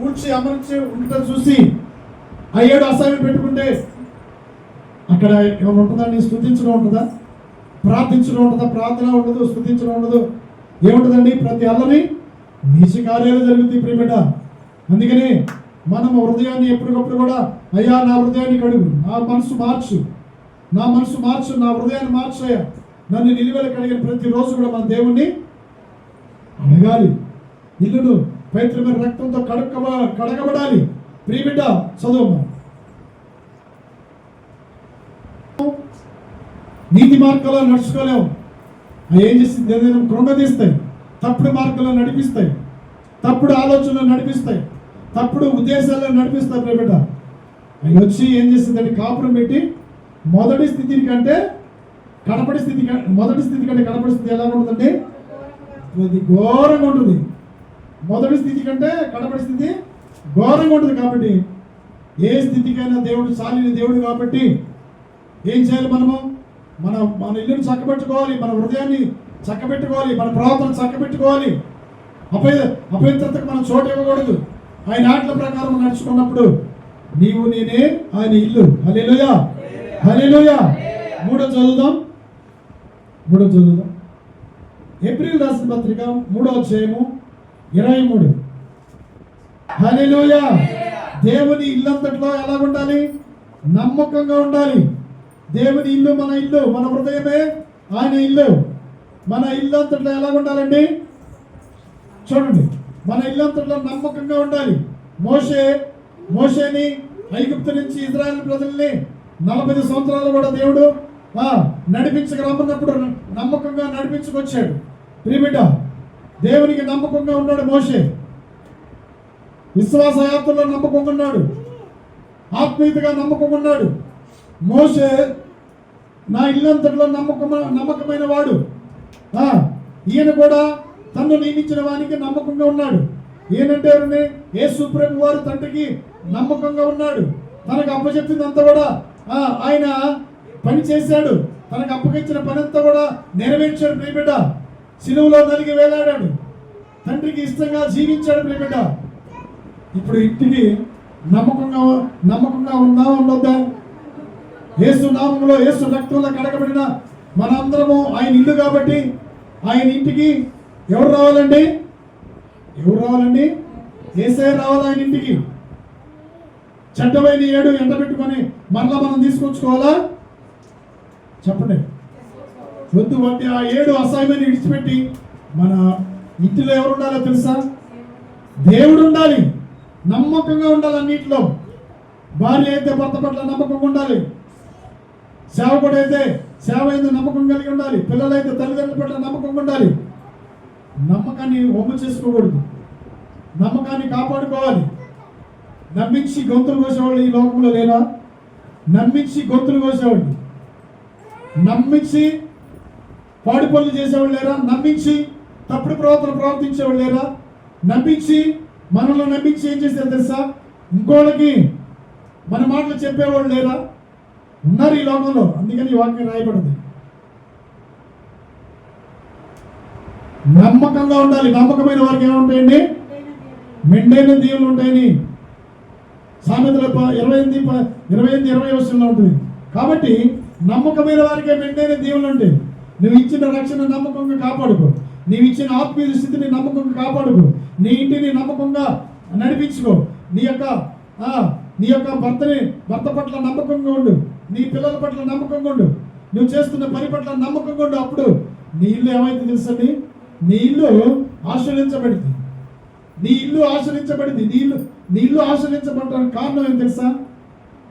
ఊడ్చి అమర్చి ఉండటం చూసి ఆ 7 అసహ్యం పెట్టుకుంటే అక్కడ ఏమైనా ఉంటుందండి? స్తుతించడం ఉంటుందా? ప్రార్థించడం ఉంటుందా? ప్రార్థన ఉండదు, స్తుతించడం ఉండదు. ఏముంటుందండి? ప్రతి అల్లరి నీచ కార్యాలు జరుగుతాయి. ప్రియబిడ్డ, అందుకని మనం హృదయాన్ని ఎప్పటికప్పుడు కూడా, అయ్యా నా హృదయాన్ని కడుగు, నా మనసు మార్చు, నా హృదయాన్ని మార్చయ్యా, నన్ను నిలువెల కడిగిన ప్రతిరోజు కూడా మన దేవుణ్ణి అడగాలి. ఇల్లును పవిత్రమైన రక్తంతో కడగబడాలి. ప్రియబిడ్డ, చదువు. నీతి మార్గంలో నడుచుకోలేము. ఏం చేసింది? ఏదైనా కృంగదీస్తాయి, తప్పుడు మార్గంలో నడిపిస్తాయి, తప్పుడు ఆలోచనలు నడిపిస్తాయి, తప్పుడు ఉద్దేశాలను నడిపిస్తాయి. ప్రియబిడ్డ, అవి వచ్చి ఏం చేస్తుందంటే కాపురం పెట్టి మొదటి స్థితి కంటే కడపడి స్థితి ఎలా ఉంటుందండి? అది ఘోరంగా ఉంటుంది. మొదటి స్థితి కంటే కడపడి స్థితి ఘోరంగా ఉంటుంది. కాబట్టి ఏ స్థితికైనా దేవుడు చాలిన దేవుడు. కాబట్టి ఏం చేయాలి? మన ఇల్లుని చక్కబెట్టుకోవాలి, మన హృదయాన్ని చక్కబెట్టుకోవాలి, మన ప్రవర్తన చక్కబెట్టుకోవాలి. అపవిత్రతకు మనం చోటు ఇవ్వకూడదు. ఆయన ఆటల ప్రకారం నడుచుకున్నప్పుడు నీవు నేనే ఆయన ఇల్లు. హల్లెలూయా, హల్లెలూయా. 3వ చదువుదాం. ఏప్రిల్ రాసిన పత్రిక 3వ అధ్యాయము 23. హల్లెలూయా. దేవుని ఇల్లంతట్లో ఎలా ఉండాలి? నమ్మకంగా ఉండాలి. దేవుని ఇల్లు మన ఇల్లు, మన హృదయమే ఆయన ఇల్లు. మన ఇల్లు అంతట్లో ఎలా ఉండాలండి? చూడండి, మన ఇల్లు అంతట్లో నమ్మకంగా ఉండాలి. మోషేని ఐగుప్తు నుంచి ఇజ్రాయెల్ ప్రజల్ని 40 సంవత్సరాలు కూడా దేవుడు నడిపించక రమ్మన్నప్పుడు నమ్మకంగా నడిపించుకొచ్చాడు. ప్రియబిడ్డ, దేవునికి నమ్మకంగా ఉన్నాడు మోషే. విశ్వాస యాత్రలో నమ్మకంగా ఉన్నాడు, ఆత్మీయతగా నమ్మకంగా ఉన్నాడు. మోషే నా ఇల్లంతట్లో నమ్మకమైన వాడు. ఈయన కూడా తను నియమించిన వానికి నమ్మకంగా ఉన్నాడు. ఈయనంటే యేసు ప్రభు వారు తండ్రికి నమ్మకంగా ఉన్నాడు. తనకు అప్పచెప్పిందంతా కూడా ఆయన పని చేశాడు. తనకు అప్పగించిన పని అంతా కూడా నెరవేర్చాడు. ప్రియబిడ్డ, సిలువలో నలిగి వేలాడాడు, తండ్రికి ఇష్టంగా జీవించాడు. ప్రియబిడ్డ, ఇప్పుడు ఇంటికి నమ్మకంగా ఉండొద్దా? యేసు నామములో, యేసు రక్తంలో కడగబడిన మనందరము ఆయన ఇల్లు కాబట్టి ఆయన ఇంటికి ఎవరు రావాలండి? యేసయ్య రావాలి ఆయన ఇంటికి. చెడ్డమైన 7 ఎండబెట్టుకొని మళ్ళా మనం తీసుకొచ్చుకోవాలా? చెప్పండి. వద్దు. వంటి ఆ 7 అసహ్యమైన విడిచిపెట్టి మన ఇంటిలో ఎవరు ఉండాలో తెలుసా? దేవుడు ఉండాలి. నమ్మకంగా ఉండాలి అన్నింటిలో. భార్య అయితే భర్త పట్ల నమ్మకంగా ఉండాలి. సేవకుడు అయితే సేవ అయితే నమ్మకం కలిగి ఉండాలి. పిల్లలైతే తల్లిదండ్రుల పట్ల నమ్మకంగా ఉండాలి. నమ్మకాన్ని ఒమ్ము చేసుకోకూడదు, నమ్మకాన్ని కాపాడుకోవాలి. నమ్మించి గొంతులు కోసేవాళ్ళు ఈ లోకంలో లేరా? నమ్మించి గొంతులు కోసేవాళ్ళు, నమ్మించి పాడి పనులు చేసేవాళ్ళు లేరా? నమ్మించి తప్పుడు ప్రవర్తించేవాళ్ళు లేరా? నమ్మించి మనల్ని నమ్మించి ఏం చేశారు తెలుసా? ఇంకోళ్ళకి మన మాటలు చెప్పేవాళ్ళు లేరా? ఉన్నారు ఈ లోకంలో. అందుకని ఈ వాక్యం రాయబడింది. నమ్మకంగా ఉండాలి. నమ్మకమైన వారికి ఏముంటాయండి? మెండైన దీవులు ఉంటాయని సామెతల 28:20 ఉంటుంది. కాబట్టి నమ్మకమైన వారికే మెండైన దీవులు ఉంటాయి. నువ్వు ఇచ్చిన రక్షణ నమ్మకంగా కాపాడుకో, నీవు ఇచ్చిన ఆత్మీయ స్థితిని నమ్మకంగా కాపాడుకో, నీ ఇంటిని నమ్మకంగా నడిపించుకో, నీ యొక్క భర్త పట్ల నమ్మకంగా ఉండు, నీ పిల్లల పట్ల నమ్మకంగా ఉండు, నువ్వు చేస్తున్న పని పట్ల నమ్మకంగా ఉండు. అప్పుడు నీ ఇల్లు ఏమైతే తెలుసండి? నీ ఇల్లు ఆశ్రయించబడింది. నీ ఇల్లు ఆశ్రయించబడటానికి కారణం ఏం తెలుసా?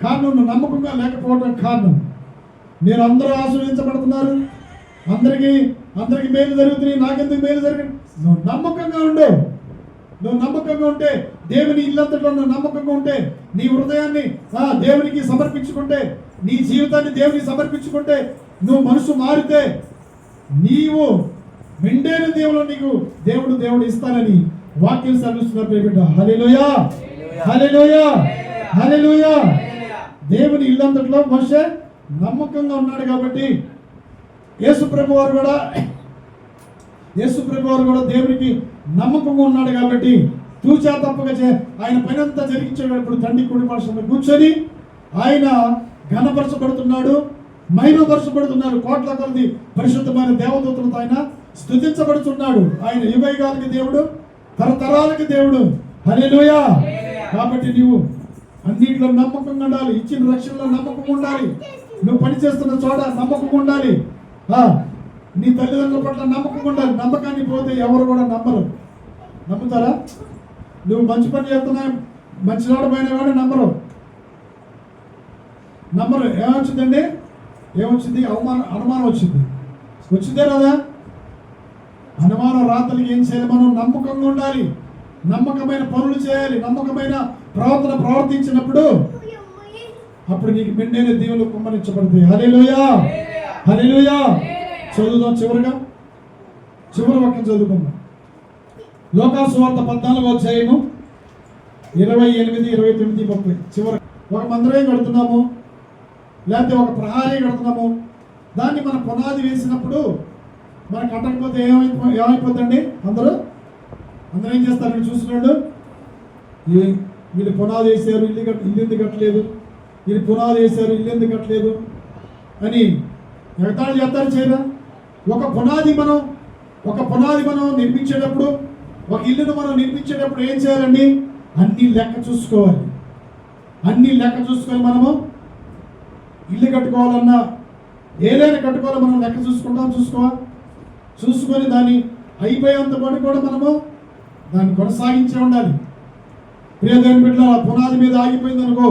కారణం నువ్వు నమ్మకంగా లేకపోవడానికి కారణం. మీరు అందరూ ఆశ్రయించబడుతున్నారు, అందరికీ మేలు జరుగుతుంది, నాకెందుకు మేలు జరిగింది? నువ్వు నమ్మకంగా ఉండు. నువ్వు నమ్మకంగా ఉంటే, దేవుని ఇల్లంతట్లో నువ్వు నమ్మకంగా ఉంటే, నీ హృదయాన్ని దేవునికి సమర్పించుకుంటే, నీ జీవితాన్ని దేవునికి సమర్పించుకుంటే, నువ్వు మనసు మారితే, నీవు మెండైన దేవుడు నీకు దేవుడు ఇస్తానని వాక్యం సెలవిస్తున్నారు. ప్రియబిడ్డ, హల్లెలూయా, హల్లెలూయా, హల్లెలూయా. దేవుని ఇల్లంతట్లో మోషే నమ్మకంగా ఉన్నాడు కాబట్టి యేసు ప్రభు వారు కూడా దేవునికి నమ్మకంగా ఉన్నాడు కాబట్టి తూచా తప్పక ఆయన పైనంతా జరిగించేటప్పుడు తండ్రి కుడి పార్శ్వంలో కూర్చొని ఆయన ఘనపరచబడుతున్నాడు, మహిమపరచబడుతున్నాడు. కోట్ల కొలది పరిశుద్ధమైన దేవదూతలతో ఆయన స్తుతించబడుతున్నాడు. ఆయన యుగయుగాలకి దేవుడు, తరతరాలకి దేవుడు. హల్లెలూయా. కాబట్టి నువ్వు అన్నింటిలో నమ్మకంగా ఉండాలి, ఇచ్చిన రక్షణలో నమ్మకంగా ఉండాలి, నువ్వు పనిచేస్తున్న చోట నమ్మకంగా ఉండాలి, నీ తల్లిదండ్రుల పట్ల నమ్మకంగా ఉండాలి. నమ్మకాన్ని పోతే ఎవరు కూడా నమ్ముతారా? నువ్వు మంచి పని చేస్తున్నా, మంచి చోట పోయినా కూడా నమ్మరు. ఏమొచ్చిందండి? ఏమొచ్చింది? అనుమానం వచ్చిందే కదా. అనుమానం రాత్రికి ఏం చేయాలి? మనం నమ్మకంగా ఉండాలి, నమ్మకమైన పనులు చేయాలి, నమ్మకమైన ప్రవర్తించినప్పుడు అప్పుడు నీకు మెండైన దీవులు కుమ్మరించబడతాయి. హల్లెలూయా, హల్లెలూయా. చదువుదాం. చివరి వాక్యం చదువుకుందాం. లోకాసు వార్త 14వ అధ్యాయము 28, 29, 30. చివరి ఒక మందిరం కడుతున్నాము, లేకపోతే ఒక ప్రహారీ కడుతున్నాము. దాన్ని మనం పునాది వేసినప్పుడు మనం కట్టకపోతే ఏమైపోతుందండి? అందరూ ఏం చేస్తారు? చూసినాడు, వీళ్ళు పునాది వేసారు, ఇల్లు ఎందుకు కట్టలేదు, వీళ్ళు పునాది వేసారు, ఇల్లు ఎందుకు కట్టలేదు అని ఎగతాళి చేస్తారు, చేయరా? ఒక పునాది మనం నిర్మించేటప్పుడు, ఒక ఇల్లును మనం నిర్మించేటప్పుడు ఏం చేయాలండి? అన్ని లెక్క చూసుకొని మనము ఇల్లు కట్టుకోవాలన్నా ఏదైనా కట్టుకోవాలో మనం లెక్క చూసుకొని దాన్ని అయిపోయేంత పాటు కూడా మనము దాన్ని కొనసాగించే ఉండాలి. ప్రియ దేవుని బిడ్డలారా, పునాది మీద ఆగిపోయింది అనుకో,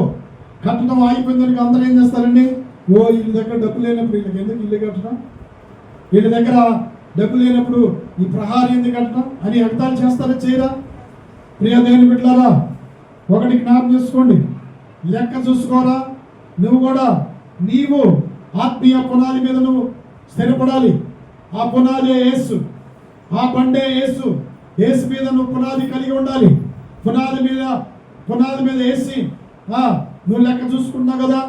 కట్టడం ఆగిపోయింది అనుకో, అందరూ ఏం చేస్తారండి? వీళ్ళ దగ్గర డబ్బు లేనప్పుడు వీళ్ళకి ఎందుకు ఇల్లు కట్టడం, వీళ్ళ దగ్గర డబ్బు లేనప్పుడు ఈ ప్రహారీ ఎందుకు కట్టడం అని ఎగతాళి చేస్తారా, చేయరా? ప్రియ దేవుని బిడ్డలారా, ఒకటి జ్ఞాపకం చేసుకోండి, లెక్క చూసుకోరా. నువ్వు కూడా నీవు ఆత్మీయ పునాది మీద నువ్వు స్థిరపడాలి. ఆ పునాది యేసు, ఆ బండే యేసు. యేసు మీద నువ్వు పునాది కలిగి ఉండాలి. పునాది మీద వేసి నువ్వు లెక్క చూసుకున్నావు కదా,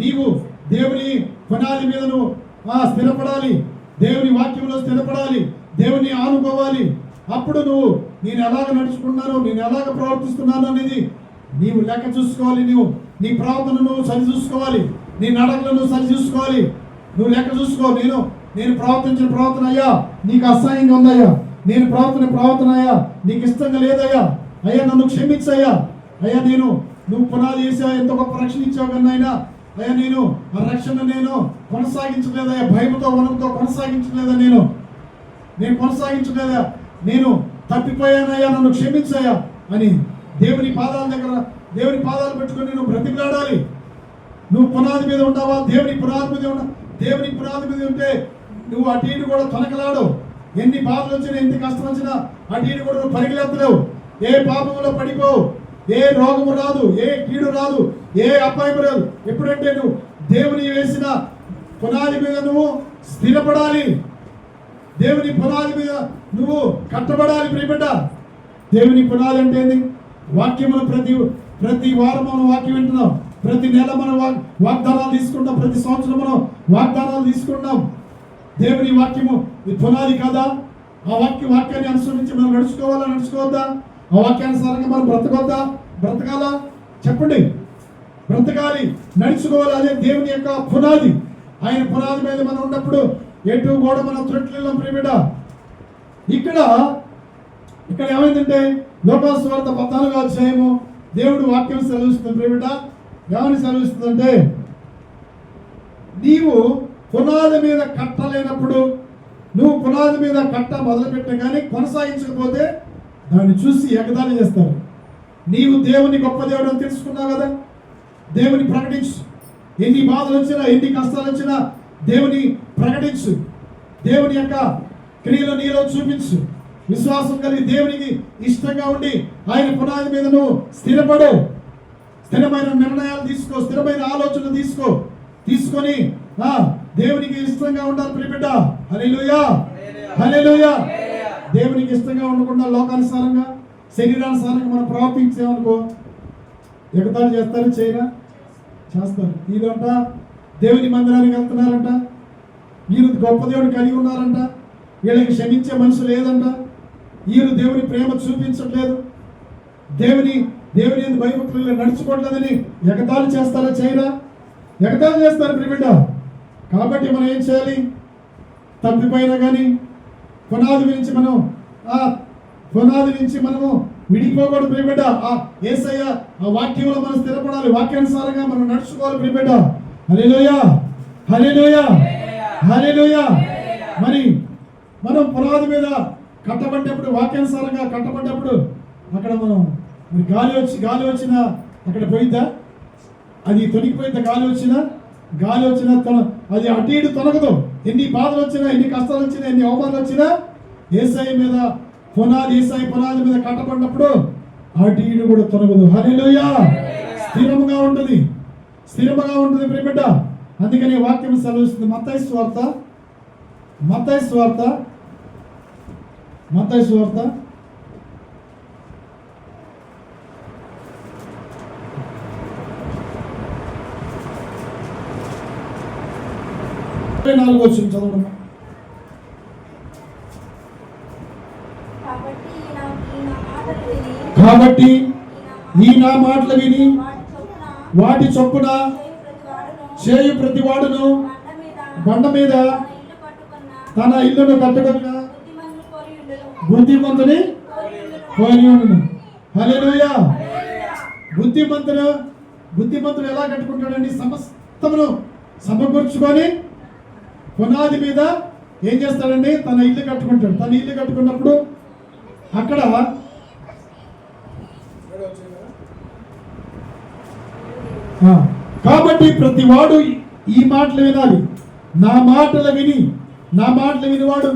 నీవు దేవుని పునాది మీద నువ్వు స్థిరపడాలి. దేవుని వాక్యంలో స్థిరపడాలి, దేవుని ఆనుకోవాలి. అప్పుడు నువ్వు నేను ఎలాగ నడుచుకున్నాను, నేను ఎలాగ ప్రవర్తిస్తున్నాను అనేది నీవు లెక్క చూసుకోవాలి. నువ్వు నీ ప్రవర్తన నువ్వు సరి చూసుకోవాలి, నీ నడకలను నువ్వు సరి చూసుకోవాలి. నువ్వు లెక్క చూసుకో. నేను ప్రవర్తించిన ప్రవర్తన అయ్యా నీకు అసహ్యంగా ఉందయ్యా, నేను ప్రవర్తన అయ్యా నీకు ఇష్టంగా లేదయ్యా, అయ్యా నన్ను క్షమించయ్యా, అయ్యా నువ్వు పునాది వేసా, ఎంత గొప్ప రక్షణ ఇచ్చావు కన్నా అయినా అయ్యా నేను ఆ రక్షణ కొనసాగించలేదయ్యా, భయంతో వనంతో కొనసాగించలేదా, నేను కొనసాగించలేదా, నేను తప్పిపోయానయ్యా, నన్ను క్షమించయ్యా అని దేవుని పాదాలు పెట్టుకొని నువ్వు బ్రతిమలాడాలి. నువ్వు పునాది మీద ఉంటావా? దేవుని పునాది మీద ఉంటే నువ్వు అటు ఇటు కూడా తొనకలాడు. ఎన్ని బాధలు వచ్చినా, ఎన్ని కష్టం వచ్చినా అటు ఇటు కూడా నువ్వు పరిగెత్తలేవు. ఏ పాపంలో పడిపోవు, ఏ రోగము రాదు, ఏ కీడు రాదు, ఏ అపాయం రాదు. ఎప్పుడంటే నువ్వు దేవుని వేసిన పునాది మీద నువ్వు స్థిరపడాలి, దేవుని పునాది మీద నువ్వు కట్టబడాలి. ప్రియబిడ్డ, దేవుని పునాది అంటే ఏంది? వాక్యములు ప్రతి వారం మనం వాక్యం వింటున్నాం, ప్రతి నెల మనం వాగ్దానాలు తీసుకుంటాం, ప్రతి సంవత్సరం మనం వాగ్దానాలు తీసుకుంటాం. దేవుని వాక్యము పునాది కదా. ఆ వాక్యాన్ని అనుసరించి మనం నడుచుకోవద్దా? ఆ వాక్యానుసారంగా మనం బ్రతకాలా? చెప్పండి, బ్రతకాలి, నడుచుకోవాలి. అదే దేవుని యొక్క పునాది. ఆయన పునాది మీద మనం ఉన్నప్పుడు ఎటు కూడా మనం త్రొట్టిల్లం. ప్రియబిడ్డ, ఇక్కడ ఏమైందంటే లోకాసు సువార్త 14వ అధ్యాయము దేవుడు వాక్యం సెలవిస్తుంది. ప్రియబిడ్డ, ఏమని సెలవిస్తుందంటే, నీవు పునాది మీద కట్టలేనప్పుడు, నువ్వు పునాది మీద కట్ట మొదలుపెట్టే కానీ కొనసాగించకపోతే దాన్ని చూసి ఎగతాళి చేస్తారు. నీవు దేవుని గొప్ప దేవుడు అని తెలుసుకున్నావు కదా, దేవుని ప్రకటించు. ఎన్ని బాధలు వచ్చినా, ఎన్ని కష్టాలు వచ్చినా దేవుని ప్రకటించు. దేవుని యొక్క క్రియలు నీలో చూపించు. విశ్వాసం కలిగి దేవునికి ఇష్టంగా ఉండి ఆయన పునాది మీద నువ్వు స్థిరపడు. స్థిరమైన నిర్ణయాలు తీసుకో, స్థిరమైన ఆలోచనలు తీసుకొని దేవునికి ఇష్టంగా ఉండాలి. ప్రియబిడ్డ, హల్లెలూయా, హల్లెలూయా. దేవునికి ఇష్టంగా ఉండకుండా లోకానుసారంగా, శరీరానుసారంగా మనం ప్రవర్తించామనుకో, ఎగతాళి చేస్తారు, చేస్తారు. వీళ్ళంట దేవుని మందిరానికి వెళ్తున్నారంట, వీరు గొప్ప దేవుడు కలిగి ఉన్నారంట, వీళ్ళకి క్షమించే మనసు లేదంట, వీరు దేవుని ప్రేమ చూపించట్లేదు, దేవుని భయభక్తులు నడుచుకోవట్లేదని ఎగతాళి చేస్తారా, చేయరా? ఎగతాళి చేస్తారు ప్రియబిడ్డ. కాబట్టి మనం ఏం చేయాలి? తప్పిపోయినా కానీ పునాది నుంచి మనము విడిపోకూడదు ప్రియబిడ్డ. యేసయ్య ఆ వాక్యంలో మనం స్థిరపడాలి, వాక్యానుసారంగా మనం నడుచుకోవాలి ప్రియబిడ్డ. హల్లెలూయా, హల్లెలూయా, హల్లెలూయా. మరి మనం పునాది మీద కట్టబడ్డప్పుడు, వాక్యానుసారంగా కట్టబడ్డప్పుడు అక్కడ మనం గాలి వచ్చినా అక్కడ పోయిద్దా? అది తొలగిపోయిద్దా? గాలి వచ్చినా అది అటు ఇటు తొలగదు. ఎన్ని బాధలు వచ్చినా, ఎన్ని కష్టాలు వచ్చినా, ఎన్ని అవమానాలు వచ్చినా యేసయ్య పునాది మీద కట్టబడినప్పుడు అటు ఇటు కూడా తొలగదు. హల్లెలూయా. స్థిరముగా ఉంటుంది ప్రియబిడ్డ. అందుకని వాక్యం సెలవిస్తుంది. మత్తయి సువార్త 24వ వచనం చదవడమ్మా. కాబట్టి ఈ నా మాటలు విని వాటి చొప్పున చేయు ప్రతివాడును బండ మీద తన ఇల్లును కట్టుకున్న బుద్ధిమంతుని పోలి ఉండును. హల్లెలూయా. బుద్ధిమంతుడు ఎలా కట్టుకుంటాడండి? సమస్తమును సమకూర్చుకొని పునాది మీద ఏం చేస్తాడండి? తన ఇల్లు కట్టుకుంటాడు. తన ఇల్లు కట్టుకున్నప్పుడు అక్కడ కాబట్టి ప్రతి వాడు ఈ మాటలు వినాలి. నా మాటలు వినివాడు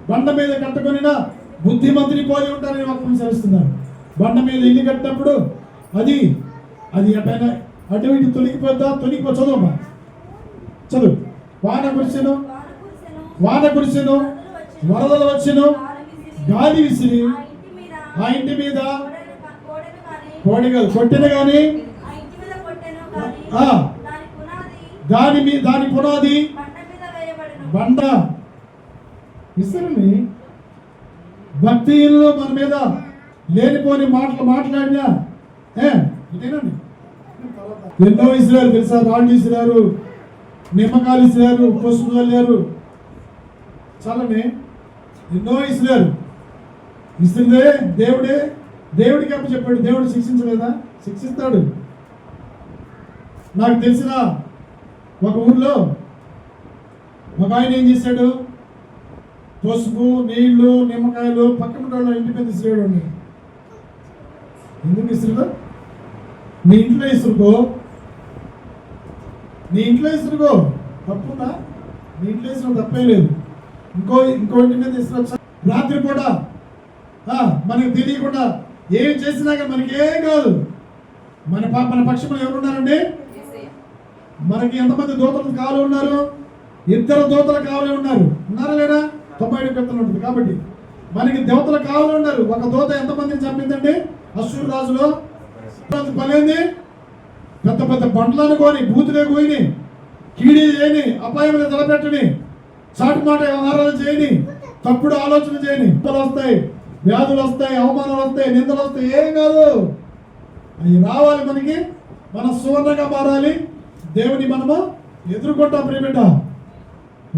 బండ మీద కట్టుకొనినా బుద్ధిమంతుని పోలి ఉంటారని వాక్యం సెలవిస్తున్నారు. బండ మీద ఇల్లు కట్టినప్పుడు అది ఎటైనా అటు ఇటు తొలగిపోద్దా? చదువు. వాన కురిసెను, వరదలు వచ్చెను, గాలి విసిరి ఆ ఇంటి మీద కొట్టిన గాని దాని పునాది బండ విసిరిని. భక్తిలో మన మీద లేనిపోని మాటలు మాట్లాడినా ఇదేనండి. ఎన్నో ఇసిరారు తెలుసా? రాళ్ళు ఇసిరారు, నిమ్మకాయలు ఇసిరారు, పసుపు చల్లారు, చాలని ఎన్నో ఇసిరారు. ఇసిరితే దేవుడికి అప్పు చెప్పాడు. దేవుడు శిక్షించలేదా? శిక్షిస్తాడు. నాకు తెలిసిన ఒక ఊర్లో ఒక ఆయన ఏం చేశాడు? పసుపు, నీళ్లు, నిమ్మకాయలు పక్కన ఇంటి మీద ఇసిరాడు. ఎందుకు ఇసురుకో? నీ ఇంట్లో ఇసురుకో తప్పుందా? నీ ఇంట్లో ఇసురు తప్పే లేదు. ఇంకో ఇంటి మీద ఇసురొచ్చా? రాత్రి పూట మనకు తెలియకుండా ఏం చేసినా కానీ మనకి ఏం కాదు. మన పక్షంలో ఎవరున్నారండి? మనకి ఎంతమంది దూతలు కావాలి ఉన్నారు? 2 దూతలు కావాలి ఉన్నారు. ఉన్నారా లేదా? 90 ఉంటుంది. కాబట్టి మనకి దేవతలు కావాలి ఉన్నారు. ఒక దూత ఎంతమందిని చంపిందండి? అశ్షూరు రాజులో పనేంది? పెద్ద బండ్లను కొని, బూతులే కోయిని, కీడీ చేయని, అపాయములు తలపెట్టని, చాటు మాట వ్యవహారాలు చేయని, తప్పుడు ఆలోచన చేయని. వస్తాయి, వ్యాధులు వస్తాయి, అవమానాలు వస్తాయి, నిందలు వస్తాయి. ఏం కాదు, అవి రావాలి. మనకి మనం సువర్ణంగా మారాలి. దేవుని మనము ఎదుర్కొంటాం. ప్రియబిడ్డ,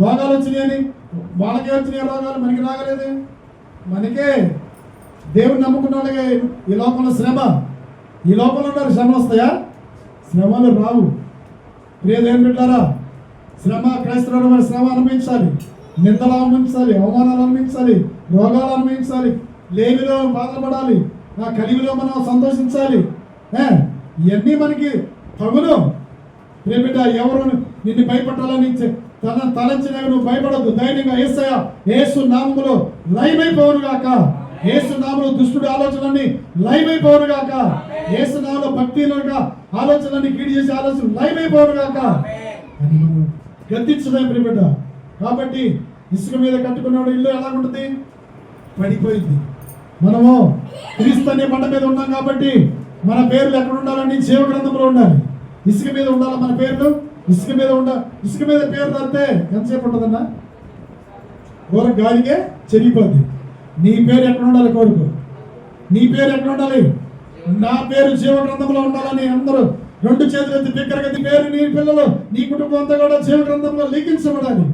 రోగాలు వచ్చినాయని వాళ్ళకే వచ్చినాయి రోగాలు, మనకి రాగలేదు. మనకే దేవుని నమ్ముకున్న వాళ్ళకే ఈ లోకంలో ఈ లోకంలో ఉన్నారు. శ్రమలు వస్తాయా? శ్రమలు రావు. ప్రియ దేవుని బిడ్డలారా, క్రైస్తవుడు మరి శ్రమ అనుభవించాలి, నిందలు అనుభవించాలి, అవమానాలు అనుభవించాలి, రోగాలు అనుభవించాలి, లేమిలో బాధపడాలి, కలిగిలో మనం సంతోషించాలి. ఇవన్నీ మనకి తగును. ప్రియ బిడ్డ, ఎవరు నిన్ను భయపడాలని తలంచిన నువ్వు భయపడద్దు. ధైర్యంగా యేసు నామములో లయమైపోవును గాక. యేసు నామములో దుష్టుడి ఆలోచనలన్నీ లయమైపోవును గాక. యేసు నామములో భక్తిగా ఆలోచనలన్నీ కీడి చేసే ఆలోచన లయమైపోవును గాక అని మనం గద్దించలేం ప్రియబిడ్డ. కాబట్టి ఇసుక మీద కట్టుకున్నాడు ఇల్లు ఎలాగుంటుంది? పడిపోయింది. మనము క్రీస్తు అనే బండ మీద ఉన్నాం కాబట్టి మన పేర్లు ఎక్కడ ఉండాలండి? జీవ గ్రంథంలో ఉండాలి. ఇసుక మీద ఉండాలి మన పేర్లు. ఇసుక మీద పేరు తడితే ఎంతసేపు ఉంటుందన్నా? గాలికే చెరిగిపోద్ది. నీ పేరు ఎక్కడ ఉండాలి? కోరుకో. నీ పేరు ఎక్కడ ఉండాలి? నా పేరు జీవ గ్రంథంలో ఉండాలని అందరూ 2 చేతులు ఎత్తి బిగ్గరగా పేరు నీ పిల్లలు, నీ కుటుంబం అంతా కూడా జీవ గ్రంథంలో లిఖించబడాలి.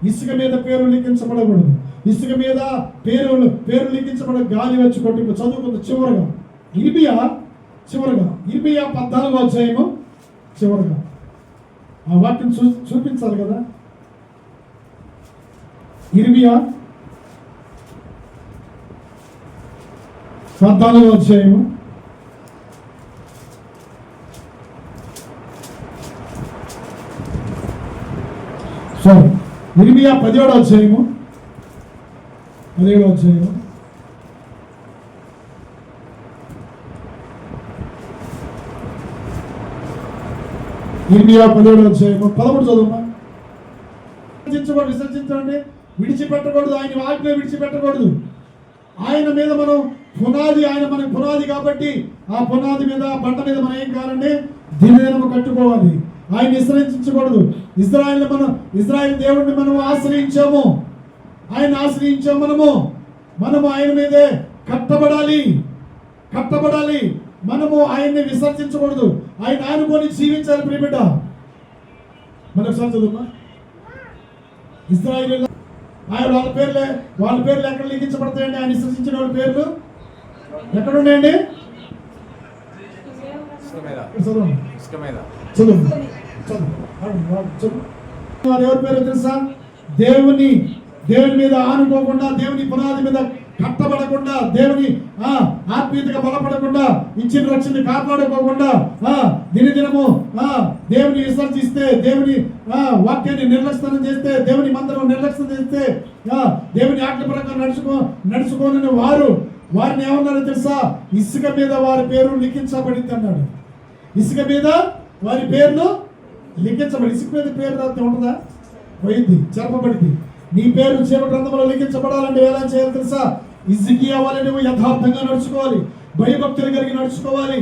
ఇసుక మీద పేరు లిఖించబడకూడదు. ఇసుక మీద పేరు లిఖించబడ గాలి వచ్చి కొట్టి చదువుకుంది. చివరగా ఇర్మియా 14వ అధ్యాయము చివరగా ఆ వాక్యం చూపించాలి కదా. ఇర్మియా 14వ అధ్యాయము ఇర్మియా 17వ అధ్యాయము ఇర్మియా 17వ అధ్యాయము 13 చదువుమా. విసర్జించండి, విడిచిపెట్టకూడదు. ఆయన ఆజ్ఞ విడిచిపెట్టకూడదు. ఆయన మీద మనం పునాది, ఆయన మనకి పునాది కాబట్టి ఆ పునాది మీద బండ మీద మనం ఏం కావాలండి? దినదినము కట్టుకోవాలి. ఆయన విసర్జించకూడదు. ఇజ్రాయెల్ దేవుడిని మనం ఆశ్రయించాము. ఆయన ఆశ్రయించాము. మనము ఆయన మీదే కట్టబడాలి. మనము ఆయన్ని విసర్జించకూడదు. ఆయన ఆనుకొని జీవించాలి. ప్రియబిడ్డ, మనకు చదువుమా. ఇశ్రాయేలు ఆయన వాళ్ళ పేర్లు ఎక్కడ లిఖించబడతాయండి? ఆయన విసర్జించిన వాళ్ళ పేర్లు ఎక్కడ ఉన్నాయండి? చదువు. వారు ఎవరి పేరు తెలుసా? దేవుని మీద ఆనుకోకుండా, దేవుని పునాది మీద కట్టబడకుండా, దేవుని ఆత్మీయతగా బలపడకుండా, ఇచ్చిన రక్షణ కాపాడుకోకుండా దినదినము దేవుని విసర్జిస్తే, దేవుని వాక్యాన్ని నిర్లక్ష్యం చేస్తే, దేవుని మందిరం నిర్లక్ష్యం చేస్తే, దేవుని ఆజ్ఞ ప్రకారం నడుచుకోనని వారిని ఏమన్నారో తెలుసా? ఇసుక మీద వారి పేరు లిఖించబడింది అన్నాడు. ఇసుక మీద వారి పేర్లు లిఖించబడి, ఇసుక మీద పేరు రాస్తే ఉంటుందా? పోయింది, చెరపబడింది. నీ పేరు జీవ గ్రంథంలో లిఖించబడాలంటే ఎలా చేయాలి తెలుసా? హిజ్కియా వలె నువ్వు యథార్థంగా నడుచుకోవాలి, భయభక్తులు కలిగి నడుచుకోవాలి.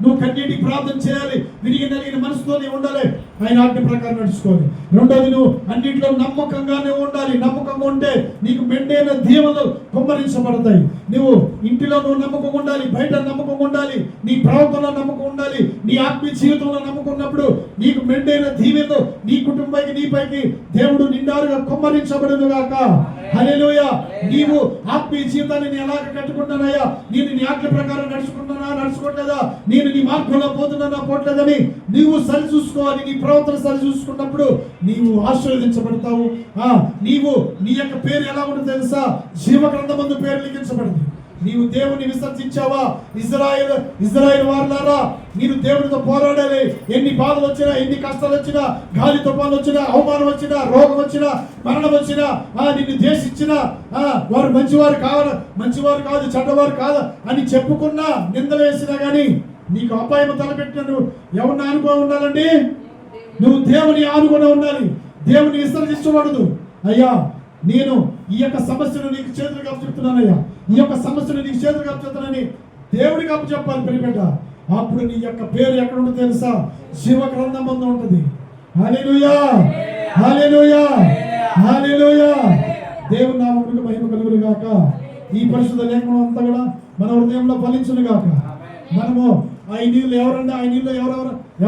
నువ్వు కన్నీటికి ప్రార్థన చేయాలి, విరిగి నలిగిన మనసుతో నీవు ఉండాలి, ఆయన ఆజ్ఞ ప్రకారం నడుచుకోవాలి. రెండోది, నువ్వు అన్నింటిలో నమ్మకంగానే ఉండాలి. నమ్మకంగా ఉంటే నీకు మెండైన దీవెనలు కుమ్మరించబడతాయి. నువ్వు ఇంటిలో నువ్వు నమ్మకం ఉండాలి, బయట నమ్మకం ఉండాలి, నీ ప్రవర్తనలో నమ్మకం ఉండాలి, నీ ఆత్మీయ జీవితంలో నమ్మకం ఉన్నప్పుడు నీకు మెండైన దీవెనలు నీ కుటుంబానికి, నీపైకి దేవుడు నిండారుగా కుమ్మరించబడును గాక. హల్లెలూయా. నీవు ఆత్మీయ జీవితాన్ని నేను ఎలాగ కట్టుకుంటానయ్యా, నేను నీ ఆజ్ఞ ప్రకారం నడుచుకోవట్లేదా, నేను నీ మార్గంలో పోతున్నానా పోవట్లేదని నీవు సరి చూసుకోవాలి. నీ ప్రవర్తన సరి చూసుకున్నప్పుడు నీవు ఆశీర్వదించబడతావు. నీవు నీ యొక్క పేరు ఎలా ఉంటుంది తెలుసా? జీవ గ్రంథమందు పేరు లిఖించబడింది. నీవు దేవుని విసర్జించావా? ఇజ్రాయేల్ వారులారా, మీరు దేవునితో పోరాడాలి. ఎన్ని బాధలు వచ్చినా, ఎన్ని కష్టాలు వచ్చినా, గాలి తుఫాను వచ్చినా, అవమానం వచ్చినా, రోగం వచ్చినా, మరణం వచ్చినా, నిన్ను ద్వేషించినా, వారు మంచివారు కాదు, చెడ్డవారు కాదు అని చెప్పుకున్నా, నిందలు వేసినా కానీ నీకు అపాయం తలపెట్టిన నువ్వు ఎవరిని ఆనుకొని ఉండాలండి? నువ్వు దేవుని ఆనుకొని ఉండాలి. దేవుని విసర్జించకూడదు. అయ్యా, నేను ఈ యొక్క సమస్యను నీకు చేతులు కప్పు చెప్తున్నానయ్యా, ఈ యొక్క సమస్యను నీకు చేతులు కప్పు చెప్తానని దేవుడికి అప్పు చెప్పాలి ప్రియబిడ్డ. అప్పుడు నీ యొక్క పేరు ఎక్కడ ఉంటుందో తెలుసా? జీవ గ్రంథం ముందు ఉంటుంది. హల్లెలూయా, హల్లెలూయా, హల్లెలూయా. దేవుని నామమునకు మహిమ కలుగును గాక. ఈ పరిశుద్ధ లేఖనం అంతా కూడా మన హృదయంలో ఫలించును గాక. మనము ఆయన నీళ్ళు ఎవరండి? ఆయన నీళ్ళు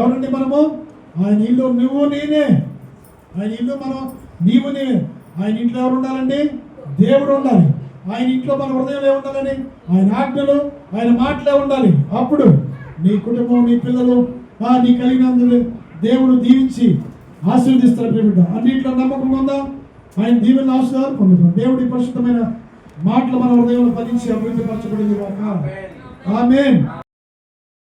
ఎవరండి? మనము ఆయన నీళ్ళు నువ్వు నేనే. ఆయన ఇల్లు మనం నీవు నేనే. ఆయన ఇంట్లో ఎవరు ఉండాలండి? దేవుడు ఉండాలి. ఆయన ఇంట్లో మన హృదయంలో ఉండాలని ఆయన ఆజ్ఞలు, ఆయన మాటలే ఉండాలి. అప్పుడు నీ కుటుంబం, నీ పిల్లలు, నీ కలిగినందుకు దేవుడు దీవించి ఆశీర్వదిస్తారు ప్రియబిడ్డ. అన్నింటిలో నమ్మకం ఉందా? ఆయన దీవెన ఆశీర్వాదాలు పొందుతాం. దేవుడి పరిశుద్ధమైన మాటలు మన హృదయంలో ఫలించి అభివృద్ధి పరచబడింది. ఆమేన్.